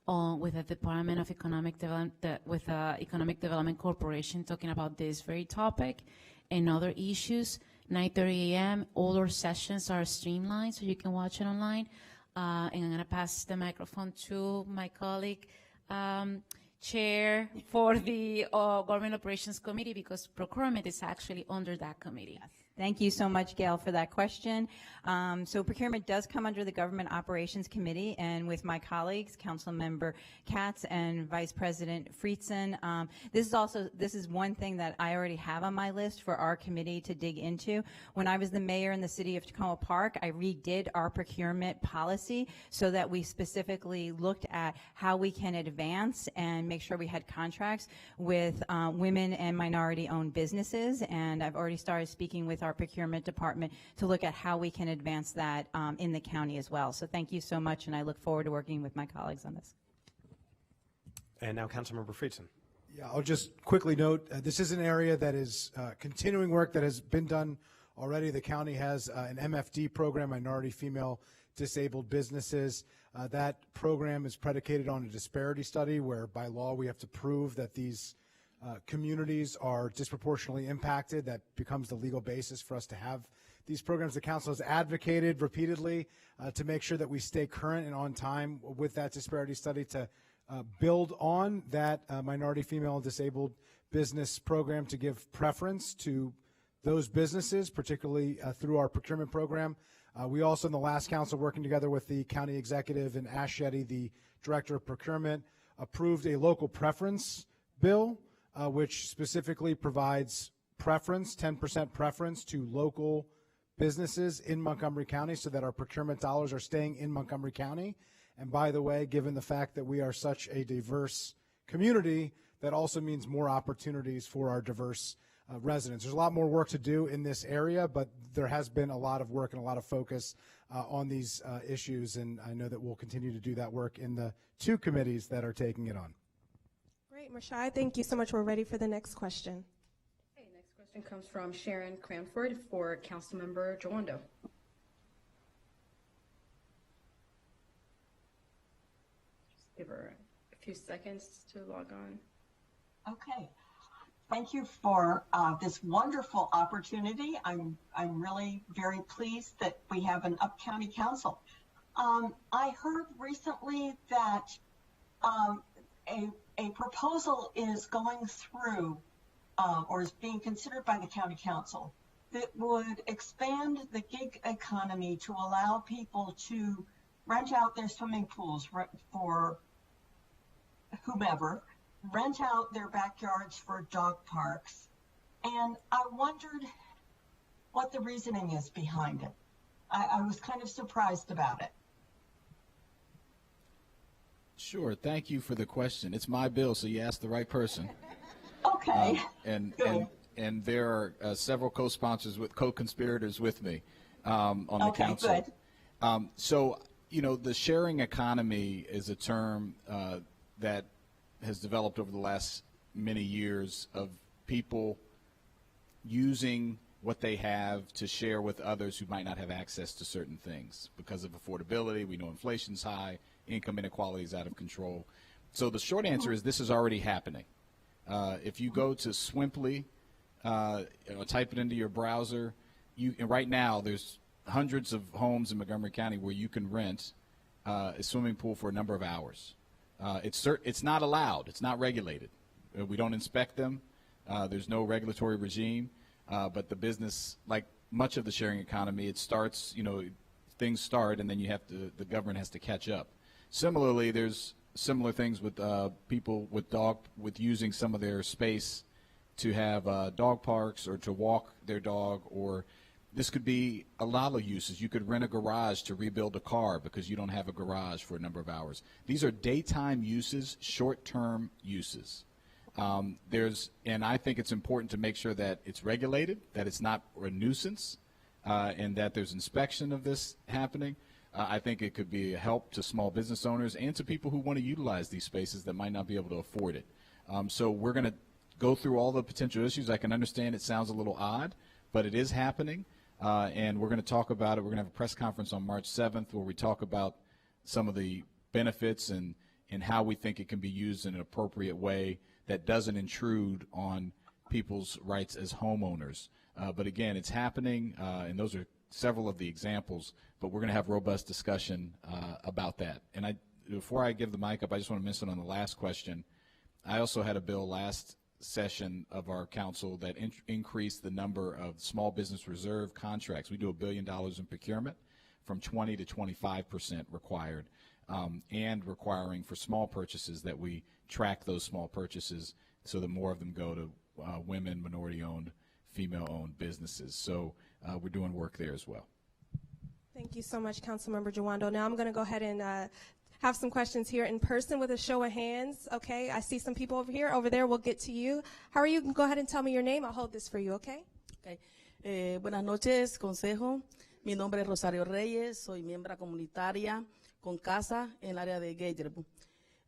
with the Department of Economic Development, with Economic Development Corporation, talking about this very topic and other issues. 9:30 a.m. All our sessions are streamlined, so you can watch it online. And I'm going to pass the microphone to my colleague, Chair for the Government Operations Committee, because procurement is actually under that committee. Yes. Thank you so much, Gail, for that question. So procurement does come under the Government Operations Committee, and with my colleagues, Councilmember Katz and Vice President Friedson, this is one thing that I already have on my list for our committee to dig into. When I was the mayor in the city of Tacoma Park, I redid our procurement policy so that we specifically looked at how we can advance and make sure we had contracts with women and minority-owned businesses, and I've already started speaking with our procurement department to look at how we can advance that in the county as well. So thank you so much, and I look forward to working with my colleagues on this. And now Councilmember Friedson. Yeah, I'll just quickly note, this is an area that is continuing work that has been done already. The county has an MFD program, Minority Female Disabled Businesses. That program is predicated on a disparity study where by law we have to prove that these communities are disproportionately impacted. That becomes the legal basis for us to have these programs. The council has advocated repeatedly to make sure that we stay current and on time with that disparity study to build on that minority female and disabled business program to give preference to those businesses, particularly through our procurement program. We also, in the last council, working together with the county executive and Ash Shetty, the director of procurement, approved a local preference bill, which specifically provides preference, 10% preference to local businesses in Montgomery County so that our procurement dollars are staying in Montgomery County. And by the way, given the fact that we are such a diverse community, that also means more opportunities for our diverse residents. There's a lot more work to do in this area, but there has been a lot of work and a lot of focus on these issues, and I know that we'll continue to do that work in the 2 committees that are taking it on. Great, Mashai, thank you so much. We're ready for the next question. Okay, next question comes from Sharon Cranford for Councilmember Joando. Just give her a few seconds to log on. Okay. Thank you for this wonderful opportunity. I'm really very pleased that we have an up-county council. I heard recently that a proposal is going through or is being considered by the county council that would expand the gig economy to allow people to rent out their swimming pools for whomever, rent out their backyards for dog parks. And I wondered what the reasoning is behind it. I was kind of surprised about it. Sure. Thank you for the question. It's my bill, so you asked the right person. Okay. And there are several co-sponsors with co-conspirators with me on the council. Okay, good. So, you know, the sharing economy is a term that has developed over the last many years of people using what they have to share with others who might not have access to certain things because of affordability. We know inflation's high, income inequality is out of control. So the short answer is this is already happening. If you go to Swimply, type it into your browser, and right now there's hundreds of homes in Montgomery County where you can rent a swimming pool for a number of hours. It's not allowed. It's not regulated. We don't inspect them. There's no regulatory regime. But the business, like much of the sharing economy, it starts, things start, and then the government has to catch up. Similarly, there's similar things with people with using some of their space to have dog parks or to walk their dog, or this could be a lot of uses. You could rent a garage to rebuild a car because you don't have a garage for a number of hours. These are daytime uses, short-term uses. And I think it's important to make sure that it's regulated, that it's not a nuisance, and that there's inspection of this happening. I think it could be a help to small business owners and to people who want to utilize these spaces that might not be able to afford it. So we're going to go through all the potential issues. I can understand it sounds a little odd, but it is happening, and we're going to talk about it. We're going to have a press conference on March 7th where we talk about some of the benefits and how we think it can be used in an appropriate way that doesn't intrude on people's rights as homeowners. But again, it's happening, and those are several of the examples, but we're going to have robust discussion about that. And before I give the mic up, I just want to mention on the last question, I also had a bill last session of our council that increased the number of small business reserve contracts. We do $1 billion in procurement, from 20 to 25% required, and requiring for small purchases that we track those small purchases so that more of them go to women, minority-owned, female-owned businesses. So we're doing work there as well. Thank you so much, Councilmember Jawando. Now I'm going to go ahead and have some questions here in person with a show of hands. Okay, I see some people over here. Over there, we'll get to you. How are you? Go ahead and tell me your name. I'll hold this for you, okay? Okay. Buenas noches, Consejo. Mi nombre es Rosario Reyes. Soy miembro comunitaria con casa en el área de Gatorbu.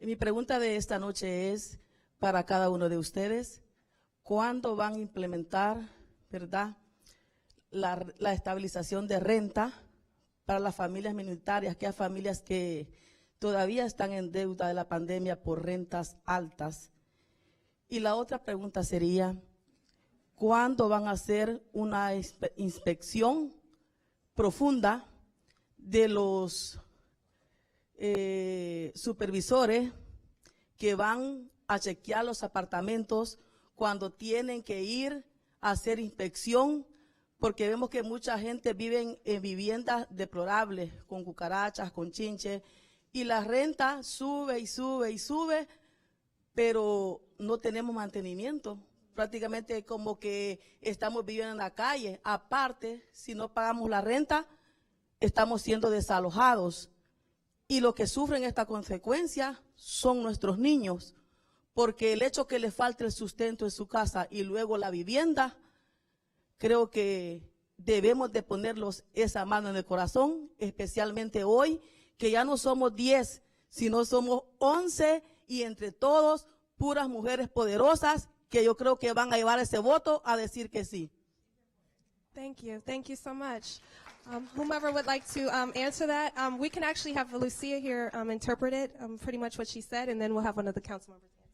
Mi pregunta de esta noche es para cada uno de ustedes. ¿Cuándo van a implementar, verdad, la estabilización de renta para las familias minoritarias, aquellas familias que todavía están en deuda de la pandemia por rentas altas? Y la otra pregunta sería, ¿cuándo van a hacer una inspección profunda de los supervisores que van a chequear los apartamentos cuando tienen que ir a hacer inspección? Porque vemos que mucha gente vive en viviendas deplorables, con cucarachas, con chinches, y la renta sube y sube y sube, pero no tenemos mantenimiento. Prácticamente como que estamos viviendo en la calle. Aparte, si no pagamos la renta, estamos siendo desalojados. Y lo que sufren esta consecuencia son nuestros niños, porque el hecho que les falte el sustento en su casa y luego la vivienda, creo que debemos de ponerlos esa mano en el corazón, especialmente hoy, que ya no somos 10, sino somos 11, y entre todos, puras mujeres poderosas, que yo creo que van a llevar ese voto a decir que sí. Thank you so much. Whomever would like to answer that, we can actually have Lucia here interpret it, pretty much what she said, and then we'll have one of the council members answer.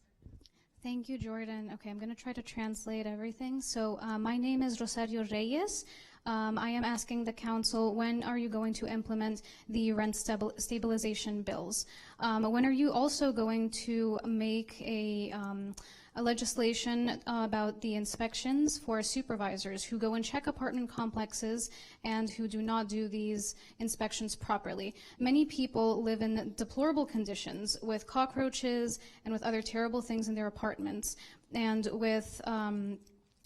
Thank you, Jordan. Okay, I'm going to try to translate everything. So my name is Rosario Reyes. I am asking the council, when are you going to implement the rent stabilization bills? When are you also going to make a legislation about the inspections for supervisors who go and check apartment complexes and who do not do these inspections properly? Many people live in deplorable conditions with cockroaches and with other terrible things in their apartments, and with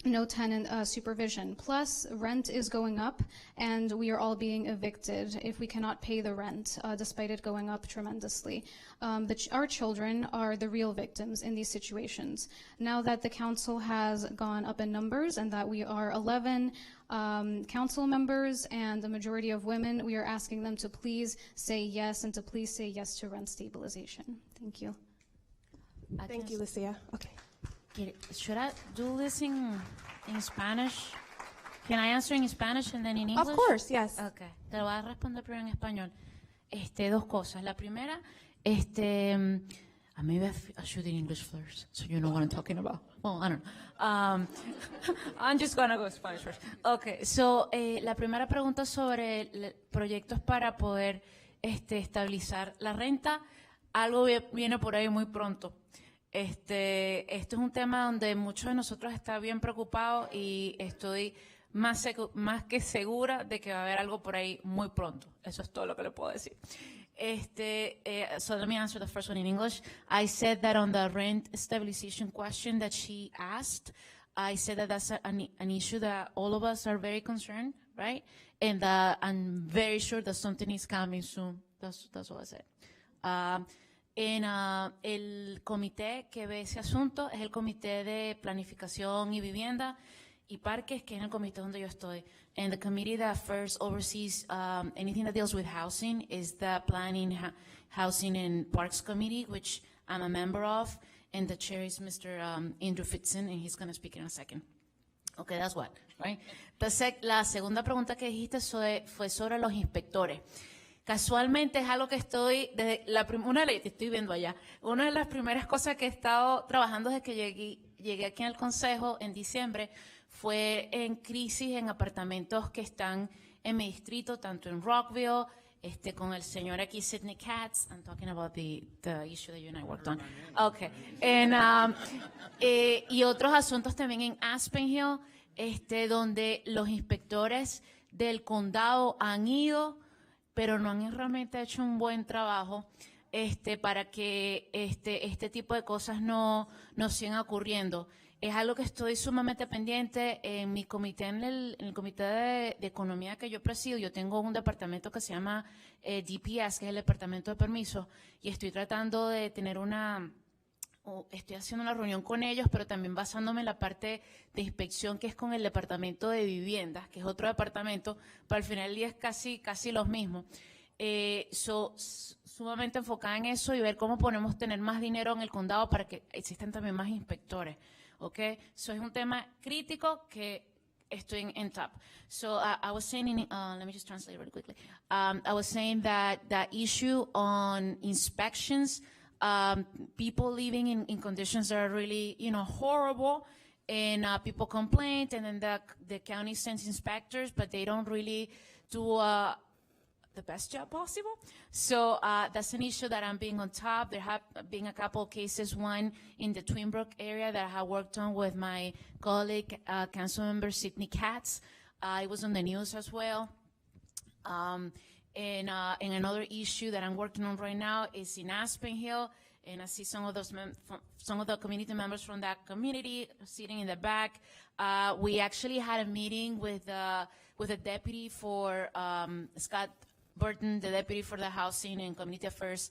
no tenant supervision. Plus, rent is going up, and we are all being evicted if we cannot pay the rent, despite it going up tremendously. Our children are the real victims in these situations. Now that the council has gone up in numbers and that we are 11 council members and the majority of women, we are asking them to please say yes, and to please say yes to rent stabilization. Thank you. Thank you, Lucia. Okay. Should I do this in Spanish? Can I answer in Spanish and then in English? Of course, yes. Okay. Te lo voy a responder primero en español. Dos cosas. La primera, maybe I should in English first, so you know what I'm talking about. Well, I don't know. I'm just gonna go Spanish first. Okay. So, la primera pregunta sobre proyectos para poder estabilizar la renta. Algo viene por ahí muy pronto. Esto es un tema donde muchos de nosotros están bien preocupados, y estoy más que segura de que va a haber algo por ahí muy pronto. Eso es todo lo que le puedo decir. So let me answer the first one in English. I said that on the rent stabilization question that she asked, I said that that's an issue that all of us are very concerned, right? And I'm very sure that something is coming soon. That's what I said. El comité que ve ese asunto es el comité de planificación y vivienda y parques, que es el comité donde yo estoy. And the committee that first oversees anything that deals with housing is the Planning, Housing and Parks Committee, which I'm a member of, and the chair is Mr. Andrew Fitzen, and he's going to speak in a second. Okay, that's what, right? La segunda pregunta que dijiste fue sobre los inspectores. Casualmente es algo que estoy, te estoy viendo allá, una de las primeras cosas que he estado trabajando desde que llegué aquí en el Consejo en diciembre fue en crisis en apartamentos que están en mi distrito, tanto en Rockville, con el señor aquí, Sidney Katz. I'm talking about the issue that you and I worked on. Okay. Y otros asuntos también en Aspen Hill, donde los inspectores del condado han ido, pero no han realmente hecho un buen trabajo para que este tipo de cosas no sigan ocurriendo. Es algo que estoy sumamente pendiente en mi comité, en el comité de economía que yo presido. Yo tengo un departamento que se llama DPS, que es el departamento de permisos, y estoy tratando de tener estoy haciendo una reunión con ellos, pero también basándome en la parte de inspección, que es con el departamento de viviendas, que es otro departamento, pero al final del día es casi los mismos. Sumamente enfocada en eso y ver cómo podemos tener más dinero en el condado para que existan también más inspectores. Okay, so es un tema crítico que estoy en top. So I was saying, let me just translate really quickly. I was saying that issue on inspections, people living in conditions that are really, horrible, and people complain, and then the county sends inspectors, but they don't really do the best job possible. So that's an issue that I'm being on top. There have been a couple of cases, one in the Twin Brook area that I have worked on with my colleague, Councilmember Sidney Katz. It was on the news as well. And another issue that I'm working on right now is in Aspen Hill, and I see some of the community members from that community sitting in the back. We actually had a meeting with a deputy for Scott Burton, the deputy for the Housing and Community Affairs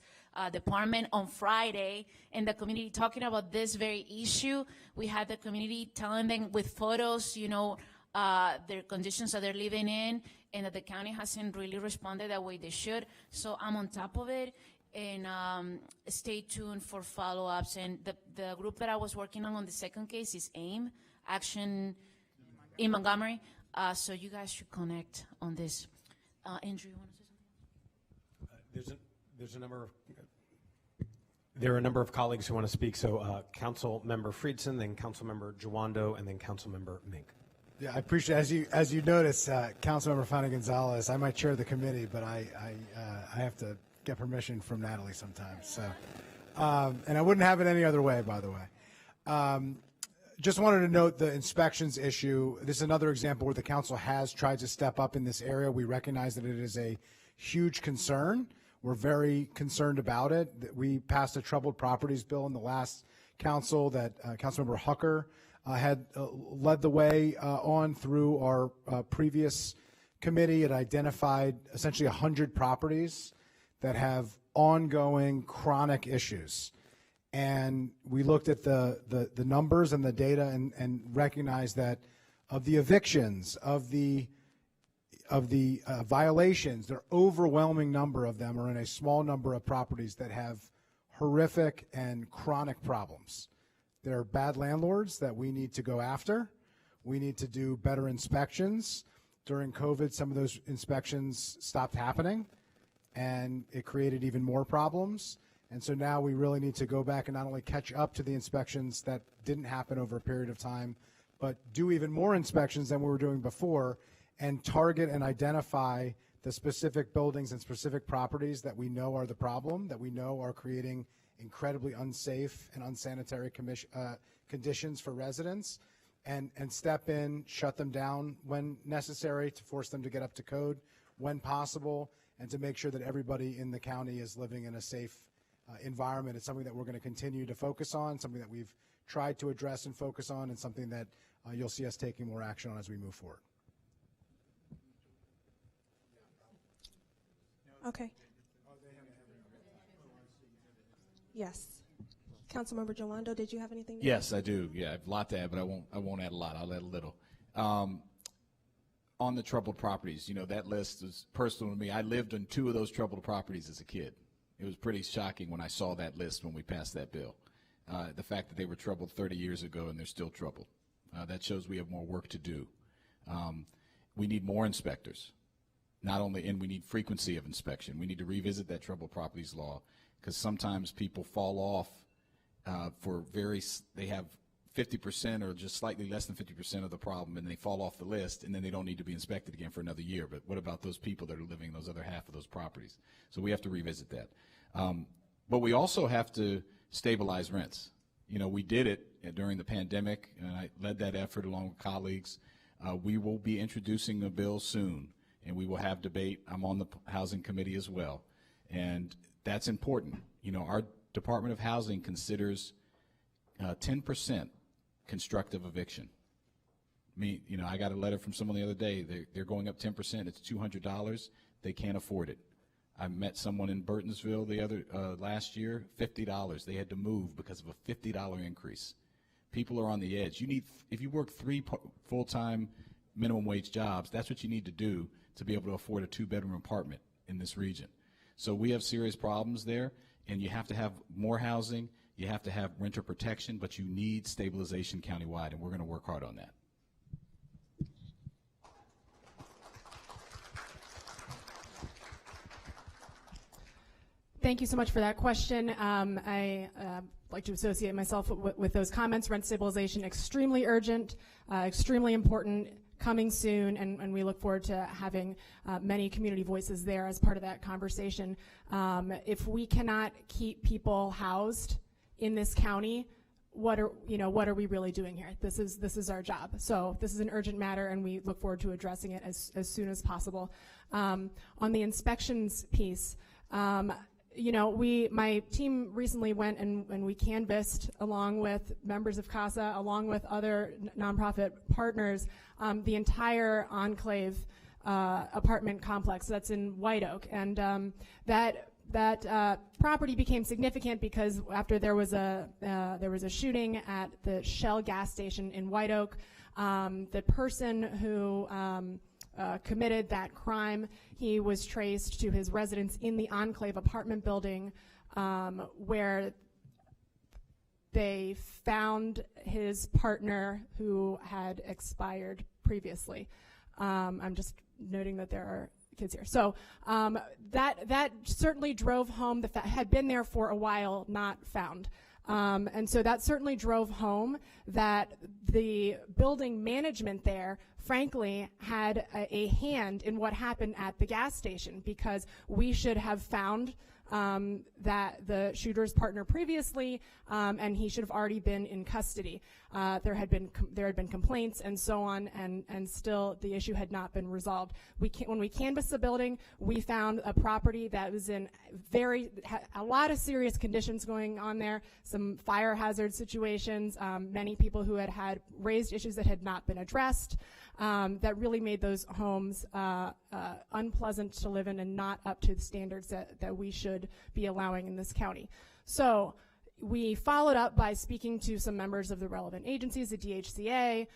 Department, on Friday, and the community talking about this very issue. We had the community telling them with photos, their conditions that they're living in, and that the county hasn't really responded the way they should. So I'm on top of it, and stay tuned for follow-ups. And the group that I was working on the second case is AIM, Action in Montgomery. So you guys should connect on this. Andrew, you want to say something? There are a number of colleagues who want to speak. So Council Member Friedson, then Council Member Jawando, and then Council Member Mink. Yeah, I appreciate it. As you notice, Councilmember Fani Gonzalez, I might chair the committee, but I have to get permission from Natalie sometimes. So, and I wouldn't have it any other way, by the way. Just wanted to note the inspections issue. This is another example where the council has tried to step up in this area. We recognize that it is a huge concern. We're very concerned about it. We passed a troubled properties bill in the last council that Councilmember Hucker had led the way on through our previous committee. It identified essentially 100 properties that have ongoing chronic issues. And we looked at the numbers and the data and recognized that of the evictions, of the violations, the overwhelming number of them are in a small number of properties that have horrific and chronic problems. They're bad landlords that we need to go after. We need to do better inspections. During COVID, some of those inspections stopped happening, and it created even more problems. And so now we really need to go back and not only catch up to the inspections that didn't happen over a period of time, but do even more inspections than we were doing before, and target and identify the specific buildings and specific properties that we know are the problem, that we know are creating incredibly unsafe and unsanitary conditions for residents, and step in, shut them down when necessary to force them to get up to code when possible, and to make sure that everybody in the county is living in a safe environment. It's something that we're going to continue to focus on, something that we've tried to address and focus on, and something that you'll see us taking more action on as we move forward. Okay. Yes. Councilmember Jawando, did you have anything to Yes, I do. Yeah, I have a lot to add, but I won't add a lot. I'll add a little. On the troubled properties, you know, that list is personal to me. I lived on 2 of those troubled properties as a kid. It was pretty shocking when I saw that list when we passed that bill. The fact that they were troubled 30 years ago and they're still troubled. That shows we have more work to do. We need more inspectors. Not only, and we need frequency of inspection. We need to revisit that troubled properties law, because sometimes people fall off they have 50% or just slightly less than 50% of the problem, and they fall off the list, and then they don't need to be inspected again for another year. But what about those people that are living in those other half of those properties? So we have to revisit that. But we also have to stabilize rents. You know, we did it during the pandemic, and I led that effort along with colleagues. We will be introducing a bill soon, and we will have debate. I'm on the Housing Committee as well, and that's important. You know, our Department of Housing considers 10% constructive eviction. You know, I got a letter from someone the other day. They're going up 10%. It's $200. They can't afford it. I met someone in Burtonsville last year, $50. They had to move because of a $50 increase. People are on the edge. If you work 3 full-time minimum wage jobs, that's what you need to do to be able to afford a 2-bedroom apartment in this region. So we have serious problems there, and you have to have more housing. You have to have renter protection, but you need stabilization countywide, and we're going to work hard on that. Thank you so much for that question. I like to associate myself with those comments. Rent stabilization, extremely urgent, extremely important, coming soon, and we look forward to having many community voices there as part of that conversation. If we cannot keep people housed in this county, what are we really doing here? This is our job. So this is an urgent matter, and we look forward to addressing it as soon as possible. On the inspections piece, my team recently went and we canvassed, along with members of CASA, along with other nonprofit partners, the entire Enclave apartment complex that's in White Oak, and that property became significant because after there was a shooting at the Shell gas station in White Oak, the person who committed that crime, he was traced to his residence in the Enclave apartment building, where they found his partner who had expired previously. I'm just noting that there are kids here. So that certainly drove home the fact, had been there for a while, not found. And so that certainly drove home that the building management there, frankly, had a hand in what happened at the gas station, because we should have found that the shooter's partner previously, and he should have already been in custody. There had been complaints and so on, and still the issue had not been resolved. When we canvassed the building, we found a property that was in a lot of serious conditions going on there, some fire hazard situations, many people who had raised issues that had not been addressed, that really made those homes unpleasant to live in and not up to the standards that we should be allowing in this county. So we followed up by speaking to some members of the relevant agencies, the DHCA,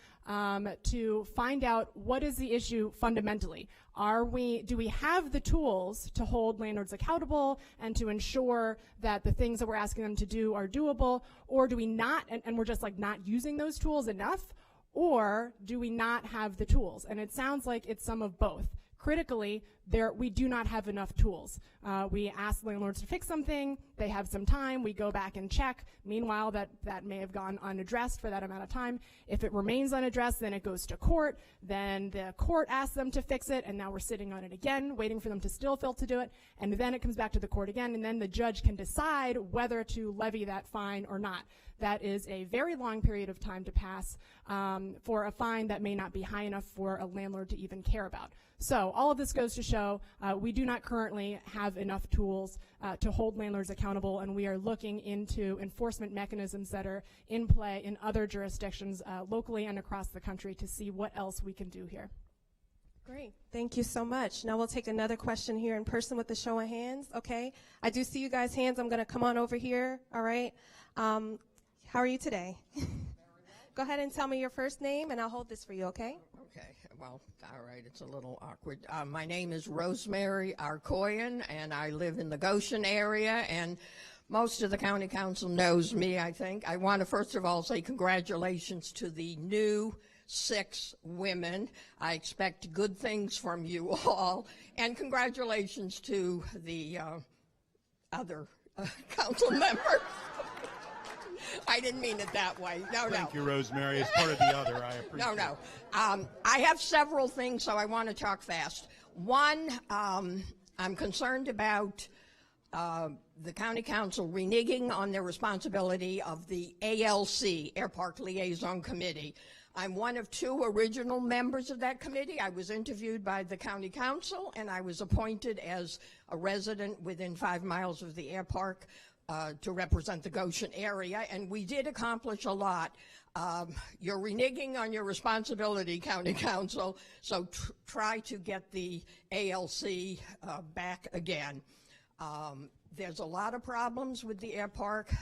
to find out what is the issue fundamentally. Do we have the tools to hold landlords accountable and to ensure that the things that we're asking them to do are doable, or do we not, and we're just like not using those tools enough, or do we not have the tools? And it sounds like it's some of both. Critically, we do not have enough tools. We ask landlords to fix something, they have some time, we go back and check. Meanwhile, that may have gone unaddressed for that amount of time. If it remains unaddressed, then it goes to court, then the court asks them to fix it, and now we're sitting on it again, waiting for them to still fail to do it, and then it comes back to the court again, and then the judge can decide whether to levy that fine or not. that is a very long period of time to pass for a fine that may not be high enough for a landlord to even care about. So all of this goes to show we do not currently have enough tools to hold landlords accountable, and we are looking into enforcement mechanisms that are in play in other jurisdictions locally and across the country to see what else we can do here. Great. Thank you so much. Now we'll take another question here in person with the show of hands. Okay. I do see you guys' hands. I'm going to come on over here. All right. How are you today? Go ahead and tell me your first name, and I'll hold this for you, okay? Okay. Well, all right. It's a little awkward. My name is Rosemary Arkoyan, and I live in the Goshen area, and most of the county council knows me, I think. I want to first of all say congratulations to the new 6 women. I expect good things from you all, and congratulations to the other council members. I didn't mean it that way. No. Thank you, Rosemary. As part of the other, I appreciate it. No. I have several things, so I want to talk fast. One, I'm concerned about the county council reneging on their responsibility of the ALC, Air Park Liaison Committee. I'm one of 2 original members of that committee. I was interviewed by the county council, and I was appointed as a resident within 5 miles of the airpark to represent the Goshen area, and we did accomplish a lot. You're reneging on your responsibility, county council, so try to get the ALC back again. There's a lot of problems with the air park.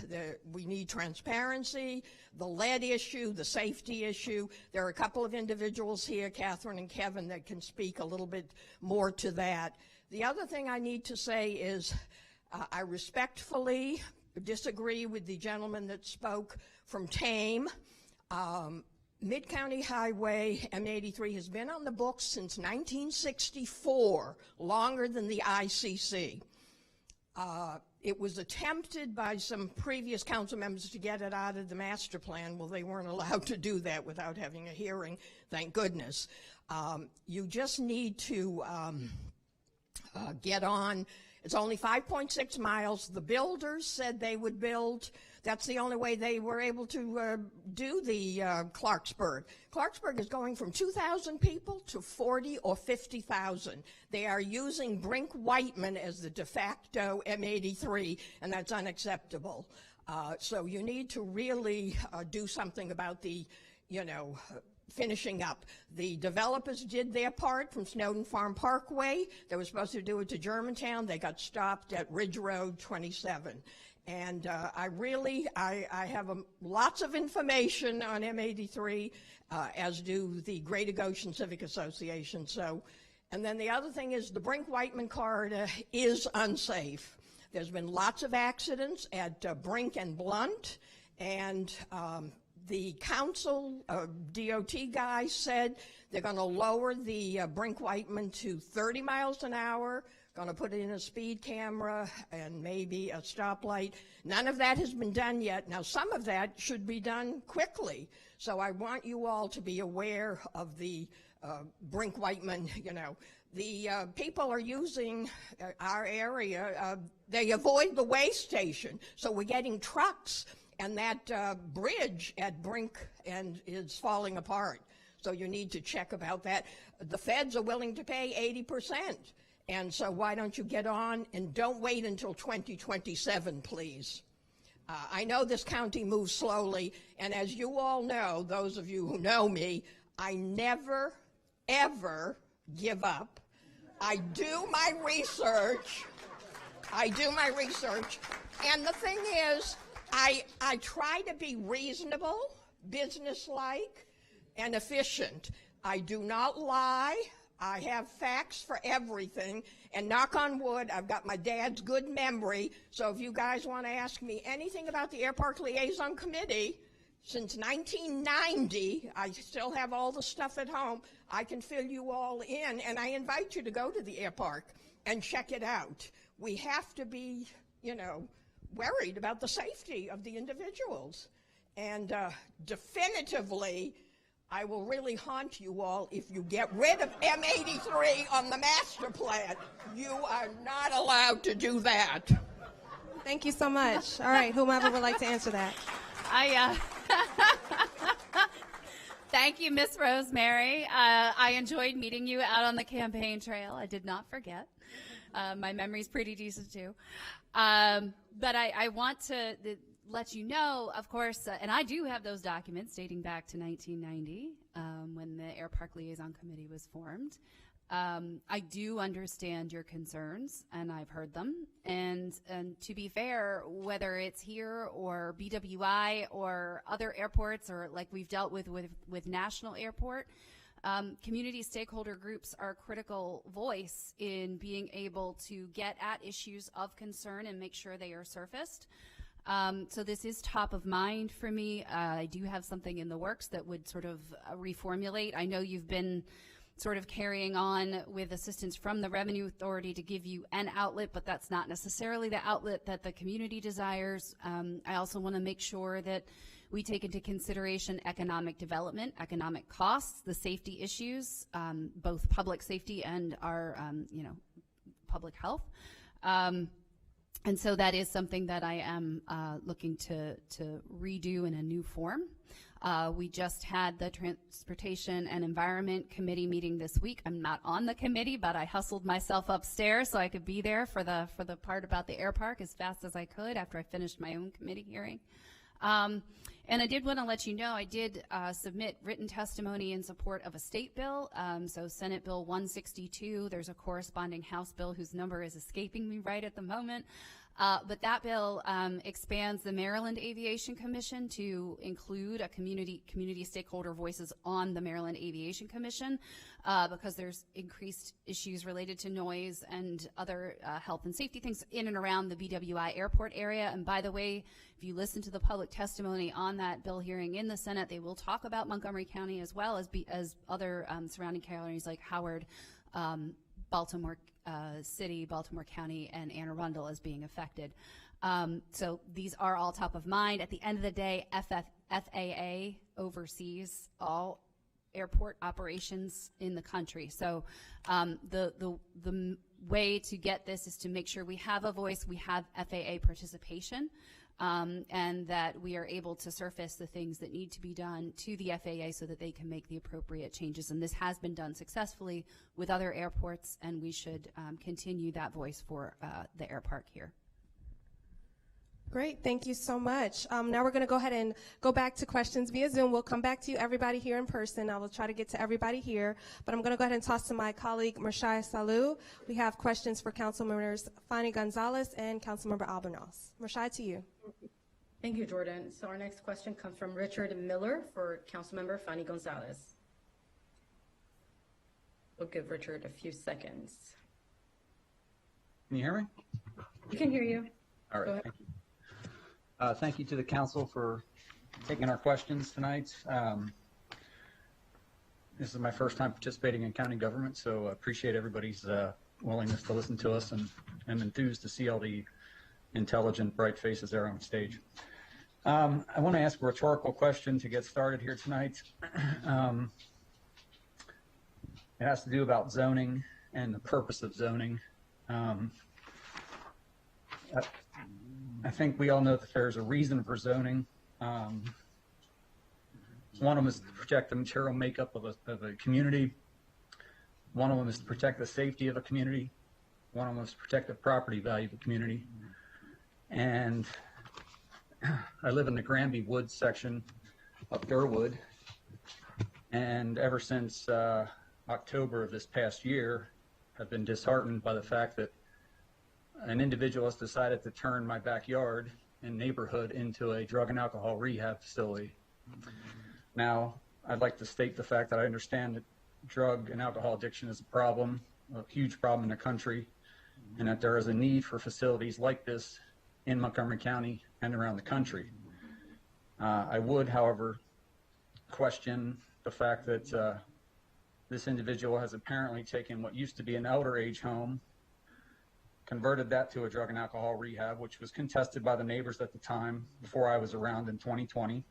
We need transparency, the lead issue, the safety issue. There are a couple of individuals here, Catherine and Kevin, that can speak a little bit more to that. The other thing I need to say is I respectfully disagree with the gentleman that spoke from Tame. Mid-County Highway M83 has been on the books since 1964, longer than the ICC. It was attempted by some previous council members to get it out of the master plan. Well, they weren't allowed to do that without having a hearing, thank goodness. You just need to get on. It's only 5.6 miles. The builders said they would build. That's the only way they were able to do the Clarksburg. Clarksburg is going from 2,000 people to 40 or 50,000. They are using Brink-Whiteman as the de facto M83, and that's unacceptable. So you need to really do something about the, finishing up. The developers did their part from Snowden Farm Parkway. They were supposed to do it to Germantown. They got stopped at Ridge Road 27. And I have lots of information on M83, as do the Greater Goshen Civic Association. So, and then the other thing is the Brink-Whiteman corridor is unsafe. There's been lots of accidents at Brink and Blunt, and the council DOT guy said they're going to lower the Brink-Whiteman to 30 miles an hour, going to put in a speed camera and maybe a stoplight. None of that has been done yet. Now, some of that should be done quickly. So I want you all to be aware of the Brink-Whiteman, The people are using our area. They avoid the way station. So we're getting trucks, and that bridge at Brink and is falling apart. So you need to check about that. The feds are willing to pay 80%. And so why don't you get on and don't wait until 2027, please. I know this county moves slowly, and as you all know, those of you who know me, I never, ever give up. I do my research. And the thing is, I try to be reasonable, businesslike, and efficient. I do not lie. I have facts for everything, and knock on wood, I've got my dad's good memory, so if you guys want to ask me anything about the Air Park Liaison Committee, since 1990, I still have all the stuff at home. I can fill you all in, and I invite you to go to the air park and check it out. We have to be, worried about the safety of the individuals, and definitively, I will really haunt you all if you get rid of M83 on the master plan. You are not allowed to do that. Thank you so much. All right, whomever would like to answer that. Thank you, Miss Rosemary. I enjoyed meeting you out on the campaign trail. I did not forget. My memory's pretty decent, too. But I want to let you know, of course, and I do have those documents dating back to 1990 when the Air Park Liaison Committee was formed. I do understand your concerns, and I've heard them. And to be fair, whether it's here or BWI or other airports, or like we've dealt with National Airport, community stakeholder groups are a critical voice in being able to get at issues of concern and make sure they are surfaced. So this is top of mind for me. I do have something in the works that would sort of reformulate. I know you've been sort of carrying on with assistance from the Revenue Authority to give you an outlet, but that's not necessarily the outlet that the community desires. I also want to make sure that we take into consideration economic development, economic costs, the safety issues, both public safety and our, public health. And so that is something that I am looking to redo in a new form. We just had the Transportation and Environment Committee meeting this week. I'm not on the committee, but I hustled myself upstairs so I could be there for the part about the air park as fast as I could after I finished my own committee hearing. And I did want to let you know I did submit written testimony in support of a state bill. So Senate Bill 162, there's a corresponding House bill whose number is escaping me right at the moment. But that bill expands the Maryland Aviation Commission to include a community stakeholder voices on the Maryland Aviation Commission because there's increased issues related to noise and other health and safety things in and around the BWI airport area. And by the way, if you listen to the public testimony on that bill hearing in the Senate, they will talk about Montgomery County as well as other surrounding counties like Howard, Baltimore City, Baltimore County, and Anne Arundel as being affected. So these are all top of mind. At the end of the day, FAA oversees all airport operations in the country. So the way to get this is to make sure we have a voice, we have FAA participation, and that we are able to surface the things that need to be done to the FAA so that they can make the appropriate changes. And this has been done successfully with other airports, and we should continue that voice for the air park here. Great, thank you so much. Now we're going to go ahead and go back to questions via Zoom. We'll come back to you, everybody here in person. I will try to get to everybody here, but I'm going to go ahead and toss to my colleague, Marshai Salou. We have questions for Council Members Fani Gonzalez and Councilmember Albornoz. Marshai, to you. Thank you, Jordan. So our next question comes from Richard Miller for Councilmember Fani Gonzalez. We'll give Richard a few seconds. Can you hear me? We can hear you. All right, thank you. Thank you to the council for taking our questions tonight. This is my first time participating in county government, so I appreciate everybody's willingness to listen to us, and I'm enthused to see all the intelligent, bright faces there on stage. I want to ask a rhetorical question to get started here tonight. It has to do about zoning and the purpose of zoning. I think we all know that there's a reason for zoning. One of them is to protect the material makeup of a community. One of them is to protect the safety of a community. One of them is to protect the property value of the community. And I live in the Granby Woods section of Durwood. And ever since October of this past year, I've been disheartened by the fact that an individual has decided to turn my backyard and neighborhood into a drug and alcohol rehab facility. Now, I'd like to state the fact that I understand that drug and alcohol addiction is a problem, a huge problem in the country, and that there is a need for facilities like this in Montgomery County and around the country. I would, however, question the fact that this individual has apparently taken what used to be an elder age home, converted that to a drug and alcohol rehab, which was contested by the neighbors at the time before I was around in 2020.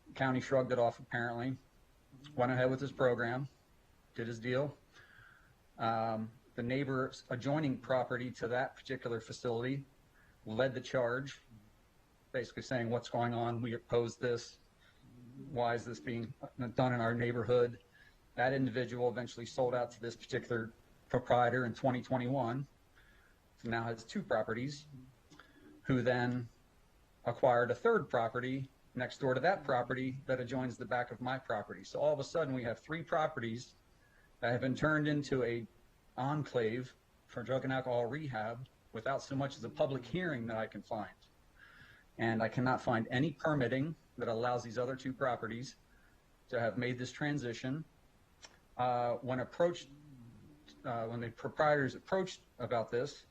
The county shrugged it off apparently, went ahead with his program, did his deal. The neighbor's adjoining property to that particular facility led the charge basically saying what's going on, we oppose this, why is this being done in our neighborhood. That individual eventually sold out to this particular proprietor in 2021, so now has 2 properties, who then acquired a 3rd property next door to that property that adjoins the back of my property. So all of a sudden we have 3 properties that have been turned into a enclave for drug and alcohol rehab without so much as a public hearing that I can find. And I cannot find any permitting that allows these other 2 properties to have made this transition. When the proprietors approached about this,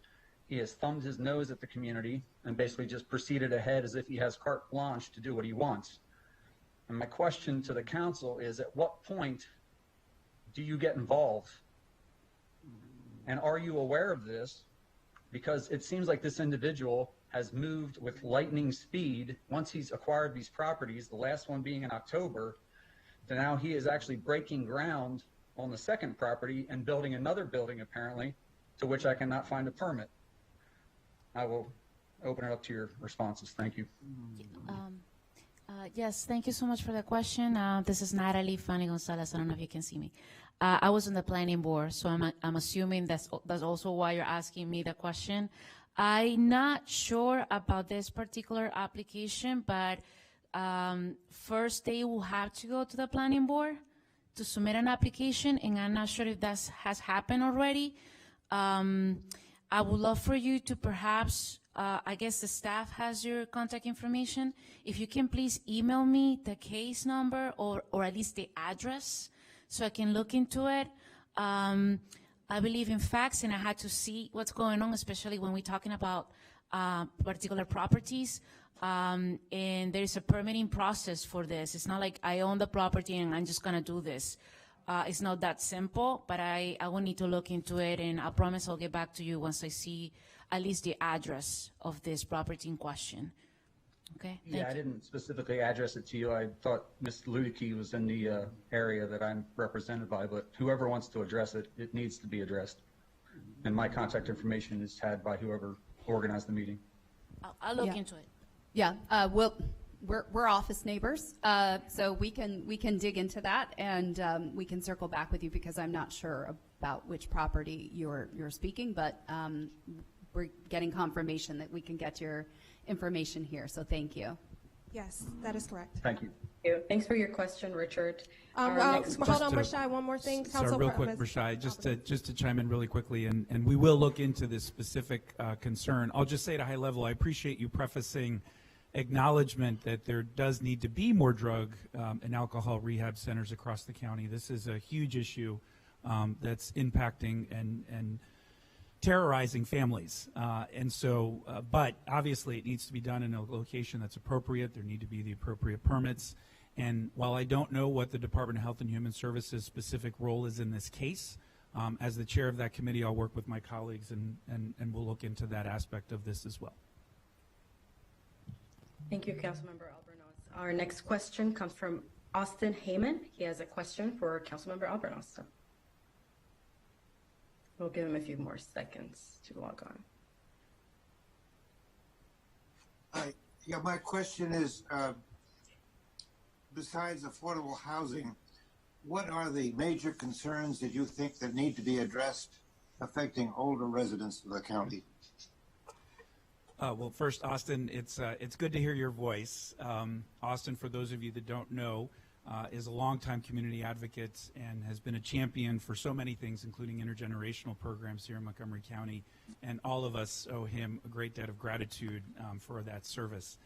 he has thumbed his nose at the community and basically just proceeded ahead as if he has carte blanche to do what he wants. And my question to the council is, at what point do you get involved? And are you aware of this? Because it seems like this individual has moved with lightning speed once he's acquired these properties, the last one being in October, to now he is actually breaking ground on the 2nd property and building another building, apparently, to which I cannot find a permit. I will open it up to your responses. Thank you. Yes, thank you so much for the question. This is Natalie Fanny Gonzalez. I don't know if you can see me. I was on the planning board, so I'm assuming that's also why you're asking me the question. I'm not sure about this particular application, but first they will have to go to the planning board to submit an application, and I'm not sure if that has happened already. I would love for you to perhaps, I guess the staff has your contact information. If you can please email me the case number or at least the address so I can look into it. I believe in facts, and I had to see what's going on, especially when we're talking about particular properties. And there's a permitting process for this. It's not like I own the property and I'm just going to do this. It's not that simple, but I will need to look into it, and I promise I'll get back to you once I see at least the address of this property in question. Okay? Yeah, I didn't specifically address it to you. I thought Ms. Ludicky was in the area that I'm represented by, but whoever wants to address it, it needs to be addressed. And my contact information is had by whoever organized the meeting. I'll look into it. Yeah, we're office neighbors, so we can dig into that, and we can circle back with you, because I'm not sure about which property you're speaking, but we're getting confirmation that we can get your information here. So thank you. Yes, that is correct. Thank you. Thanks for your question, Richard. Hold on, Rashai, one more thing. Sorry, real quick, Rashai, just to chime in really quickly, and we will look into this specific concern. I'll just say at a high level, I appreciate you prefacing acknowledgement that there does need to be more drug and alcohol rehab centers across the county. This is a huge issue that's impacting and terrorizing families. But obviously it needs to be done in a location that's appropriate. There need to be the appropriate permits. And while I don't know what the Department of Health and Human Services specific role is in this case, as the chair of that committee, I'll work with my colleagues and we'll look into that aspect of this as well. Thank you, Councilmember Albornoz. Our next question comes from Austin Heyman. He has a question for Councilmember Albornoz. So we'll give him a few more seconds to log on. Hi. Yeah, my question is, besides affordable housing, what are the major concerns that you think that need to be addressed affecting older residents of the county? Well, first, Austin, it's good to hear your voice. Austin, for those of you that don't know, is a longtime community advocate and has been a champion for so many things, including intergenerational programs here in Montgomery County, and all of us owe him a great debt of gratitude for that service.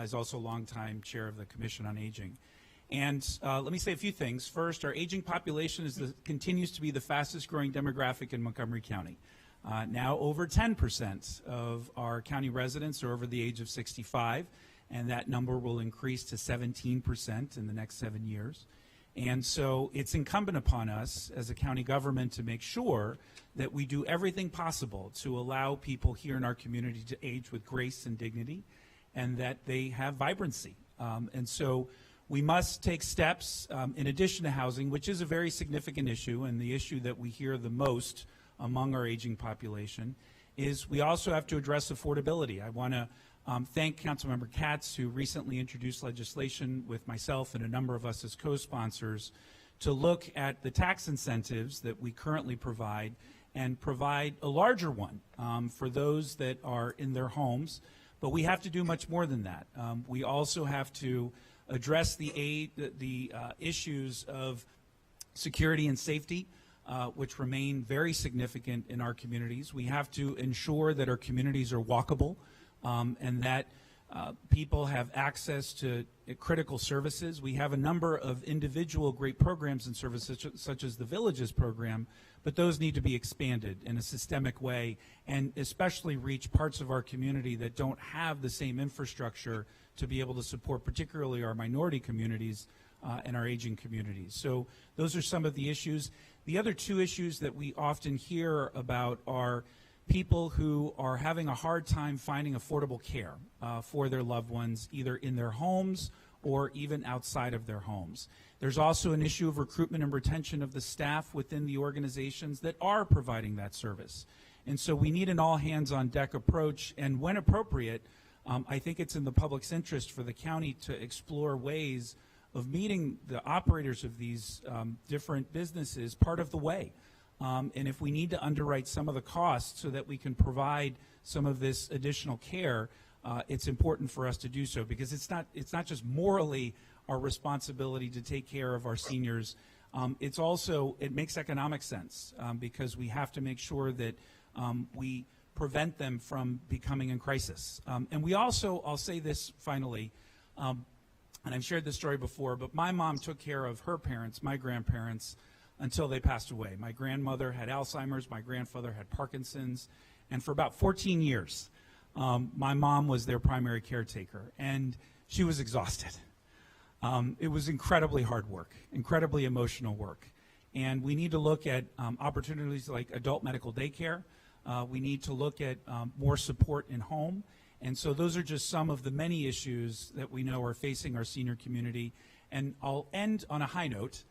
He's also a longtime chair of the Commission on Aging. And let me say a few things. First, our aging population continues to be the fastest growing demographic in Montgomery County. Now over 10% of our county residents are over the age of 65, and that number will increase to 17% in the next 7 years. And so it's incumbent upon us as a county government to make sure that we do everything possible to allow people here in our community to age with grace and dignity, and that they have vibrancy. And so we must take steps in addition to housing, which is a very significant issue, and the issue that we hear the most among our aging population is we also have to address affordability. I want to thank Councilmember Katz, who recently introduced legislation with myself and a number of us as co-sponsors to look at the tax incentives that we currently provide and provide a larger one for those that are in their homes. But we have to do much more than that. We also have to address the issues of security and safety, which remain very significant in our communities. We have to ensure that our communities are walkable and that people have access to critical services. We have a number of individual great programs and services such as the Villages program, but those need to be expanded in a systemic way and especially reach parts of our community that don't have the same infrastructure to be able to support particularly our minority communities and our aging communities. So those are some of the issues. The other two issues that we often hear about are people who are having a hard time finding affordable care for their loved ones, either in their homes or even outside of their homes. There's also an issue of recruitment and retention of the staff within the organizations that are providing that service. And so we need an all-hands-on-deck approach, and when appropriate, I think it's in the public's interest for the county to explore ways of meeting the operators of these different businesses part of the way. And if we need to underwrite some of the costs so that we can provide some of this additional care, it's important for us to do so, because it's not just morally our responsibility to take care of our seniors. It's also, it makes economic sense because we have to make sure that we prevent them from becoming in crisis. And we also, I'll say this finally, and I've shared this story before, but my mom took care of her parents, my grandparents, until they passed away. My grandmother had Alzheimer's, my grandfather had Parkinson's, and for about 14 years, my mom was their primary caretaker, and she was exhausted. It was incredibly hard work, incredibly emotional work, and we need to look at opportunities like adult medical daycare. We need to look at more support in home, and so those are just some of the many issues that we know are facing our senior community. And I'll end on a high note.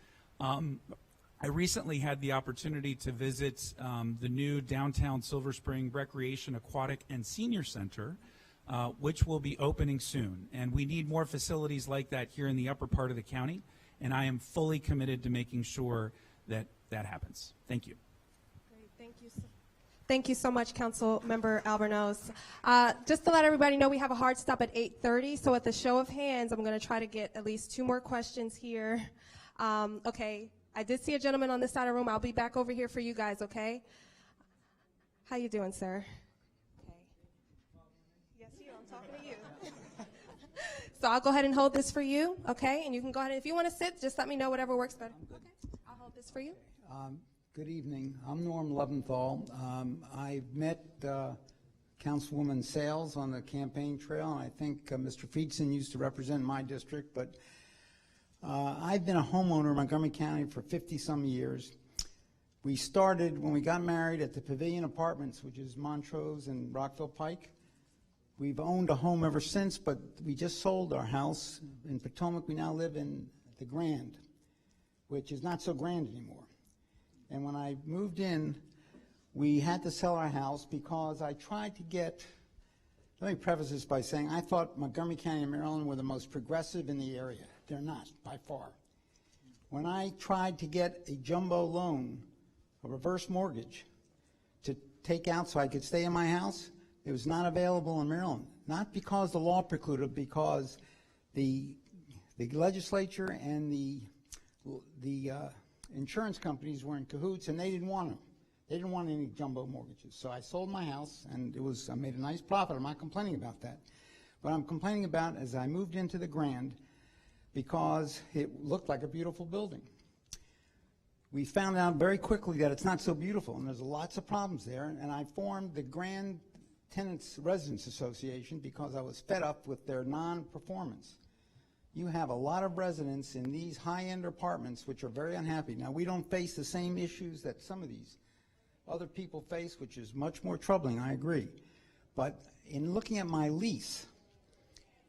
I recently had the opportunity to visit the new downtown Silver Spring Recreation, Aquatic, and Senior Center, which will be opening soon. And we need more facilities like that here in the upper part of the county, and I am fully committed to making sure that that happens. Thank you. Great, thank you. Thank you so much, Council Member Albornoz. Just to let everybody know, we have a hard stop at 8:30, so at the show of hands, I'm going to try to get at least 2 more questions here. Okay. I did see a gentleman on this side of the room. I'll be back over here for you guys, okay? How you doing, sir? Okay. Yes, you. I'm talking to you. So I'll go ahead and hold this for you, okay? And you can go ahead. If you want to sit, just let me know whatever works better. Okay. I'll hold this for you. Good evening. I'm Norm Leventhal. I met Councilwoman Sales on the campaign trail, and I think Mr. Friedson used to represent my district, but I've been a homeowner in Montgomery County for 50-some years. We started when we got married at the Pavilion Apartments, which is Montrose and Rockville Pike. We've owned a home ever since, but we just sold our house in Potomac. We now live in the Grand, which is not so grand anymore. And when I moved in, we had to sell our house because I tried to get, let me preface this by saying I thought Montgomery County and Maryland were the most progressive in the area. They're not, by far. When I tried to get a jumbo loan, a reverse mortgage, to take out so I could stay in my house, it was not available in Maryland. Not because the law precluded, because the legislature and the insurance companies were in cahoots, and they didn't want them. They didn't want any jumbo mortgages. So I sold my house, and I made a nice profit. I'm not complaining about that. What I'm complaining about is I moved into the Grand because it looked like a beautiful building. We found out very quickly that it's not so beautiful, and there's lots of problems there, and I formed the Grand Tenants Residents Association because I was fed up with their non-performance. You have a lot of residents in these high-end apartments which are very unhappy. Now, we don't face the same issues that some of these other people face, which is much more troubling, I agree. But in looking at my lease,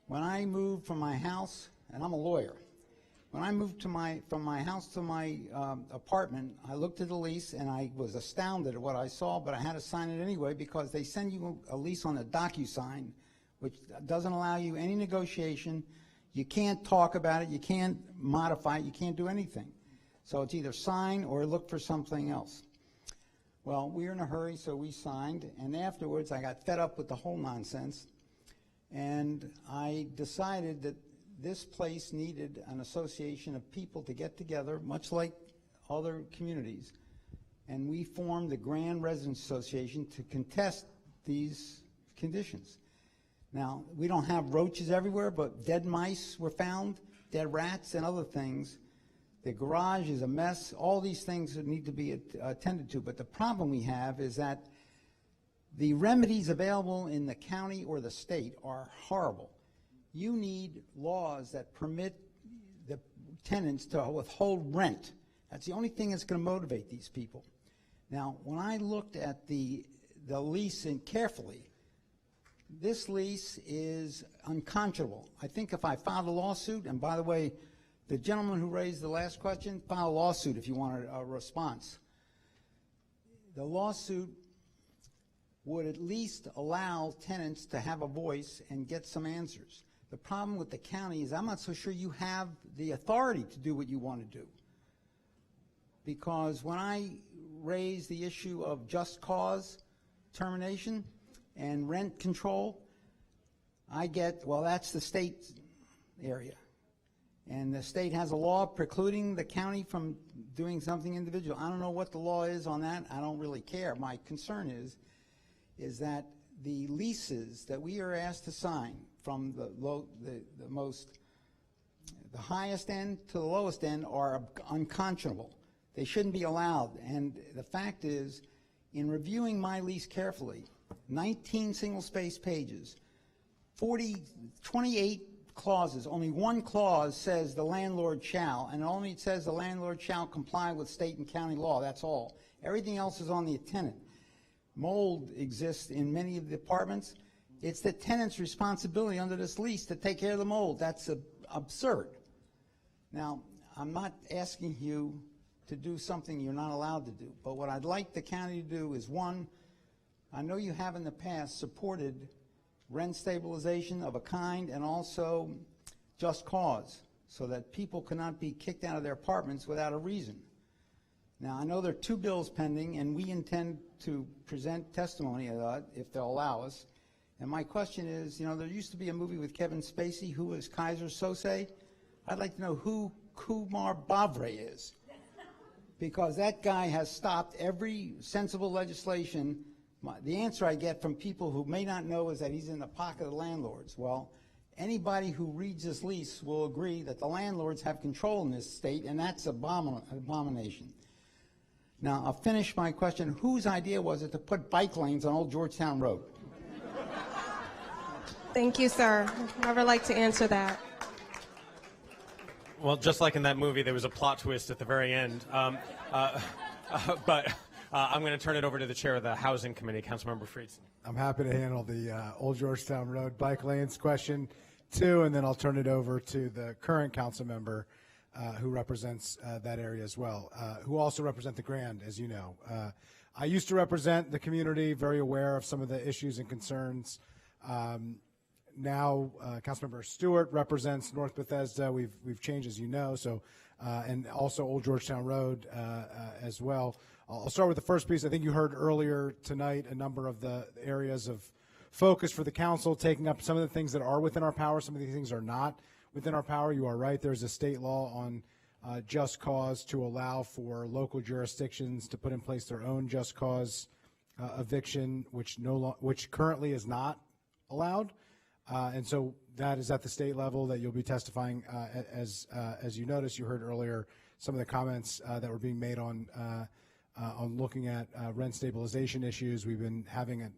when I moved from my house, and I'm a lawyer, when I moved from my house to my apartment, I looked at the lease and I was astounded at what I saw, but I had to sign it anyway because they send you a lease on a DocuSign which doesn't allow you any negotiation. You can't talk about it, you can't modify it, you can't do anything. So it's either sign or look for something else. Well, we were in a hurry, so we signed, and afterwards I got fed up with the whole nonsense, and I decided that this place needed an association of people to get together, much like other communities, and we formed the Grand Residents Association to contest these conditions. Now, we don't have roaches everywhere, but dead mice were found, dead rats and other things. The garage is a mess. All these things that need to be attended to. But the problem we have is that the remedies available in the county or the state are horrible. You need laws that permit the tenants to withhold rent. That's the only thing that's going to motivate these people. Now, when I looked at the lease carefully, this lease is unconscionable. I think if I filed a lawsuit, and by the way, the gentleman who raised the last question, file a lawsuit if you want a response. The lawsuit would at least allow tenants to have a voice and get some answers. The problem with the county is I'm not so sure you have the authority to do what you want to do. Because when I raise the issue of just cause termination and rent control, I get, well, that's the state area. And the state has a law precluding the county from doing something individual. I don't know what the law is on that. I don't really care. My concern is that the leases that we are asked to sign from the highest end to the lowest end are unconscionable. They shouldn't be allowed. And the fact is, in reviewing my lease carefully, 19 single-space pages, 28 clauses, only one clause says the landlord shall, and only it says the landlord shall comply with state and county law. That's all. Everything else is on the tenant. Mold exists in many of the apartments. It's the tenant's responsibility under this lease to take care of the mold. That's absurd. Now, I'm not asking you to do something you're not allowed to do, but what I'd like the county to do is, one, I know you have in the past supported rent stabilization of a kind and also just cause so that people cannot be kicked out of their apartments without a reason. Now, I know there are 2 bills pending, and we intend to present testimony of that if they'll allow us. And my question is, you know, there used to be a movie with Kevin Spacey, who was Kaiser Sose. I'd like to know who Kumar Bavre is, because that guy has stopped every sensible legislation. The answer I get from people who may not know is that he's in the pocket of the landlords. Well, anybody who reads this lease will agree that the landlords have control in this state, and that's an abomination. Now, I'll finish my question. Whose idea was it to put bike lanes on Old Georgetown Road? Thank you, sir. Whoever like to answer that. Well, just like in that movie, there was a plot twist at the very end. But I'm going to turn it over to the chair of the Housing Committee, Councilmember Friedson. I'm happy to handle the Old Georgetown Road bike lanes question too, and then I'll turn it over to the current council member who represents that area as well, who also represent the Grand, as you know. I used to represent the community, very aware of some of the issues and concerns. Now, Councilmember Stewart represents North Bethesda. We've changed, as you know, so and also Old Georgetown Road as well. I'll start with the first piece. I think you heard earlier tonight a number of the areas of focus for the council, taking up some of the things that are within our power. Some of these things are not within our power. You are right. There's a state law on just cause to allow for local jurisdictions to put in place their own just cause eviction, which currently is not allowed. And so that is at the state level that you'll be testifying. As you noticed, you heard earlier some of the comments that were being made on looking at rent stabilization issues. We've been having an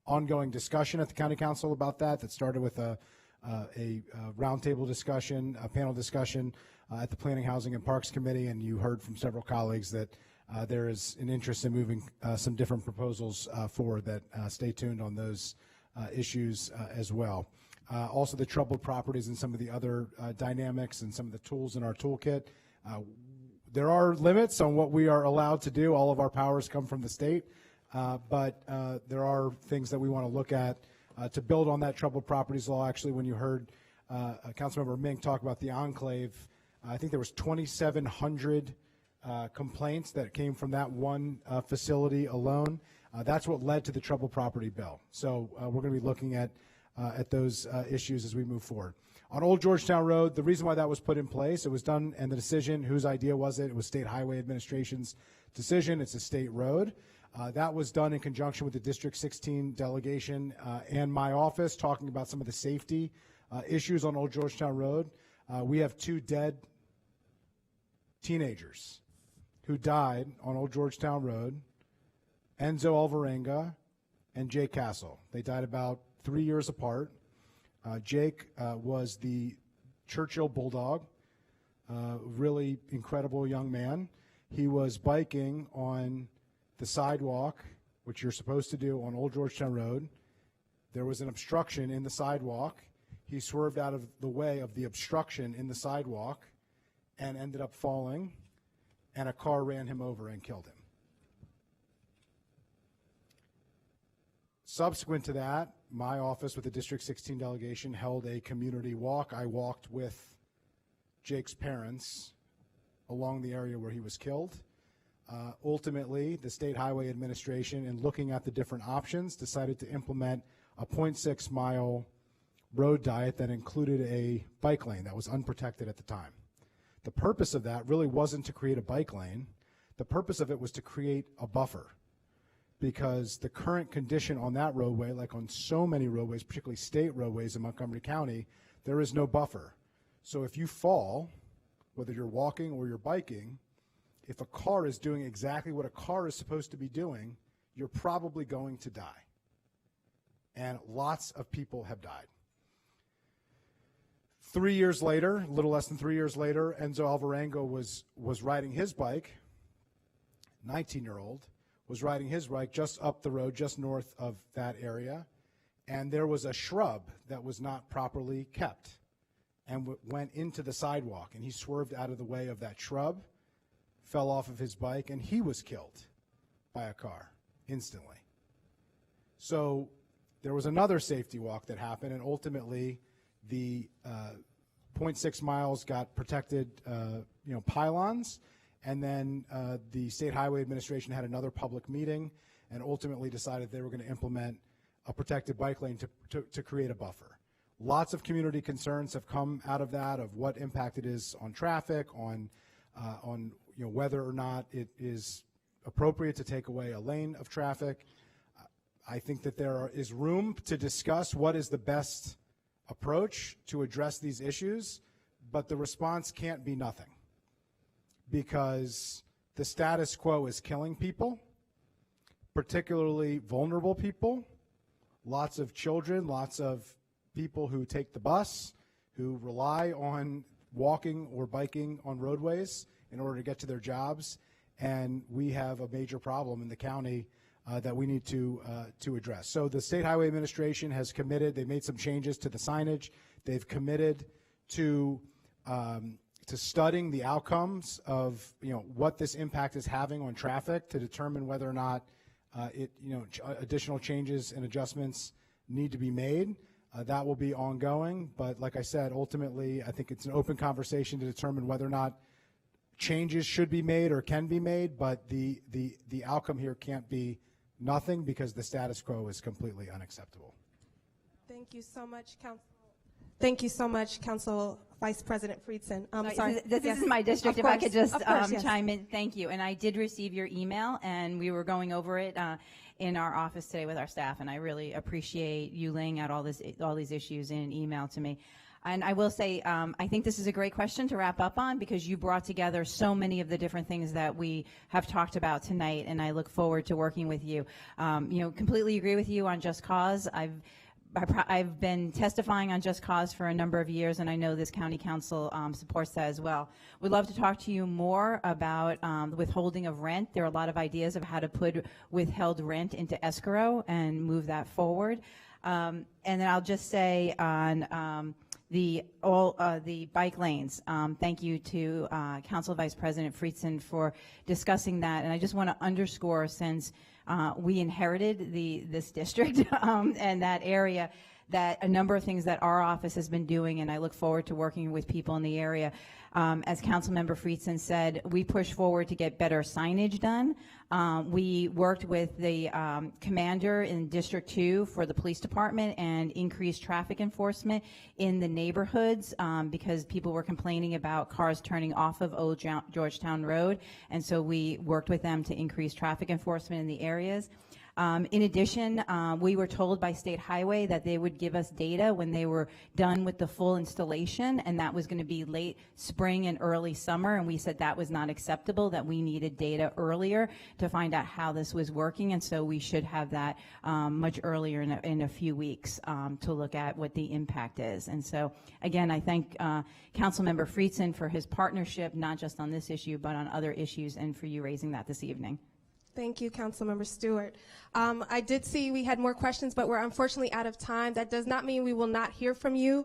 ongoing discussion at the County Council about that started with a roundtable discussion, a panel discussion at the Planning, Housing, and Parks Committee, and you heard from several colleagues that there is an interest in moving some different proposals forward. That stay tuned on those issues as well. Also the troubled properties and some of the other dynamics and some of the tools in our toolkit. There are limits on what we are allowed to do. All of our powers come from the state, but there are things that we want to look at to build on that troubled properties law. Actually, when you heard Councilmember Mink talk about the enclave, I think there was 2,700 complaints that came from that one facility alone. That's what led to the troubled property bill. So we're going to be looking at those issues as we move forward. On Old Georgetown Road, the reason why that was put in place, it was done, and the decision, whose idea was it? It was State Highway Administration's decision. It's a state road. That was done in conjunction with the District 16 delegation and my office, talking about some of the safety issues on Old Georgetown Road. We have 2 dead teenagers who died on Old Georgetown Road, Enzo Alvarenga and Jake Castle. They died about 3 years apart. Jake was the Churchill Bulldog, really incredible young man. He was biking on the sidewalk, which you're supposed to do on Old Georgetown Road. There was an obstruction in the sidewalk. He swerved out of the way of the obstruction in the sidewalk and ended up falling, and a car ran him over and killed him. Subsequent to that, my office with the District 16 delegation held a community walk. I walked with Jake's parents along the area where he was killed. Ultimately, the State Highway Administration, in looking at the different options, decided to implement a 0.6-mile road diet that included a bike lane that was unprotected at the time. The purpose of that really wasn't to create a bike lane. The purpose of it was to create a buffer, because the current condition on that roadway, like on so many roadways, particularly state roadways in Montgomery County, there is no buffer. So if you fall, whether you're walking or you're biking, if a car is doing exactly what a car is supposed to be doing, you're probably going to die. And lots of people have died. 3 years later, a little less than 3 years later, Enzo Alvarenga was riding his bike, 19-year-old, was riding his bike just up the road, just north of that area, and there was a shrub that was not properly kept and went into the sidewalk, and he swerved out of the way of that shrub, fell off of his bike, and he was killed by a car instantly. So there was another safety walk that happened, and ultimately the 0.6 miles got protected pylons, and then the State Highway Administration had another public meeting and ultimately decided they were going to implement a protected bike lane to create a buffer. Lots of community concerns have come out of that, of what impact it is on traffic, on whether or not it is appropriate to take away a lane of traffic. I think that there is room to discuss what is the best approach to address these issues, but the response can't be nothing, because the status quo is killing people, particularly vulnerable people, lots of children, lots of people who take the bus, who rely on walking or biking on roadways in order to get to their jobs, and we have a major problem in the county that we need to address. So the State Highway Administration has committed. They made some changes to the signage. They've committed to studying the outcomes of what this impact is having on traffic to determine whether or not additional changes and adjustments need to be made. That will be ongoing, but like I said, ultimately I think it's an open conversation to determine whether or not changes should be made or can be made, but the outcome here can't be nothing, because the status quo is completely unacceptable. Thank you so much, Council. Thank you so much, Council Vice President Friedson. Sorry. This Yes. is my district. Of If I course. could just Of course, yes. chime in. Thank you. And I did receive your email, and we were going over it in our office today with our staff, and I really appreciate you laying out all these issues in an email to me. And I will say, I think this is a great question to wrap up on, because you brought together so many of the different things that we have talked about tonight, and I look forward to working with you. Completely agree with you on Just Cause. I've been testifying on Just Cause for a number of years, and I know this county council supports that as well. We'd love to talk to you more about the withholding of rent. There are a lot of ideas of how to put withheld rent into escrow and move that forward. And then I'll just say on the bike lanes. Thank you to Council Vice President Friedson for discussing that. And I just want to underscore, since we inherited this district and that area, that a number of things that our office has been doing, and I look forward to working with people in the area. As Councilmember Friedson said, we pushed forward to get better signage done. We worked with the commander in District 2 for the police department and increased traffic enforcement in the neighborhoods because people were complaining about cars turning off of Old Georgetown Road, and so we worked with them to increase traffic enforcement in the areas. In addition, we were told by State Highway that they would give us data when they were done with the full installation, and that was going to be late spring and early summer, and we said that was not acceptable, that we needed data earlier to find out how this was working, and so we should have that much earlier in a few weeks to look at what the impact is. And so, again, I thank Councilmember Friedson for his partnership, not just on this issue, but on other issues, and for you raising that this evening. Thank you, Councilmember Stewart. I did see we had more questions, but we're unfortunately out of time. That does not mean we will not hear from you.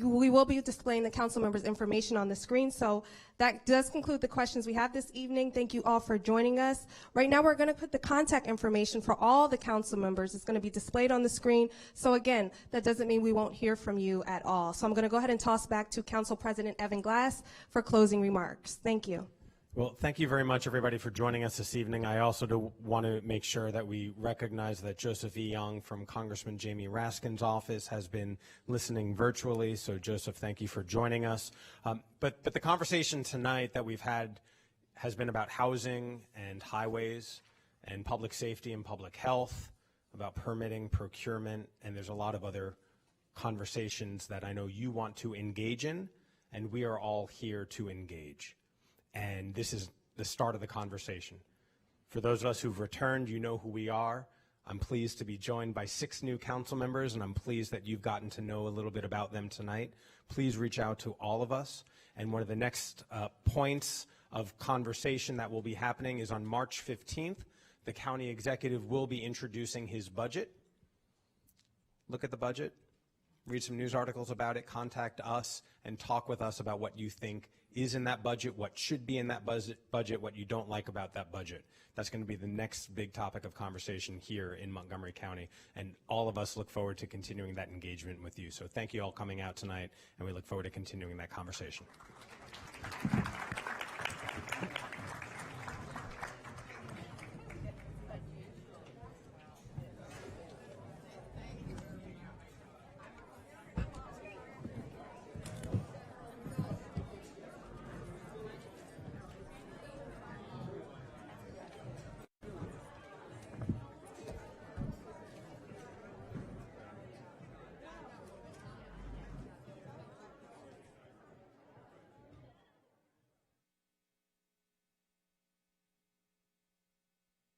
We will be displaying the council members' information on the screen. So that does conclude the questions we have this evening. Thank you all for joining us. Right now, we're going to put the contact information for all the council members. It's going to be displayed on the screen. So again, that doesn't mean we won't hear from you at all. So I'm going to go ahead and toss back to Council President Evan Glass for closing remarks. Thank you. Well, thank you very much, everybody, for joining us this evening. I also want to make sure that we recognize that Joseph E. Young from Congressman Jamie Raskin's office has been listening virtually. So, Joseph, thank you for joining us. But the conversation tonight that we've had has been about housing and highways and public safety and public health, about permitting, procurement, and there's a lot of other conversations that I know you want to engage in, and we are all here to engage. And this is the start of the conversation. For those of us who've returned, you know who we are. I'm pleased to be joined by 6 new council members, and I'm pleased that you've gotten to know a little bit about them tonight. Please reach out to all of us. And one of the next points of conversation that will be happening is on March 15th. The county executive will be introducing his budget. Look at the budget, read some news articles about it, contact us, and talk with us about what you think is in that budget, what should be in that budget, what you don't like about that budget. That's going to be the next big topic of conversation here in Montgomery County, and all of us look forward to continuing that engagement with you. So thank you all coming out tonight, and we look forward to continuing that conversation.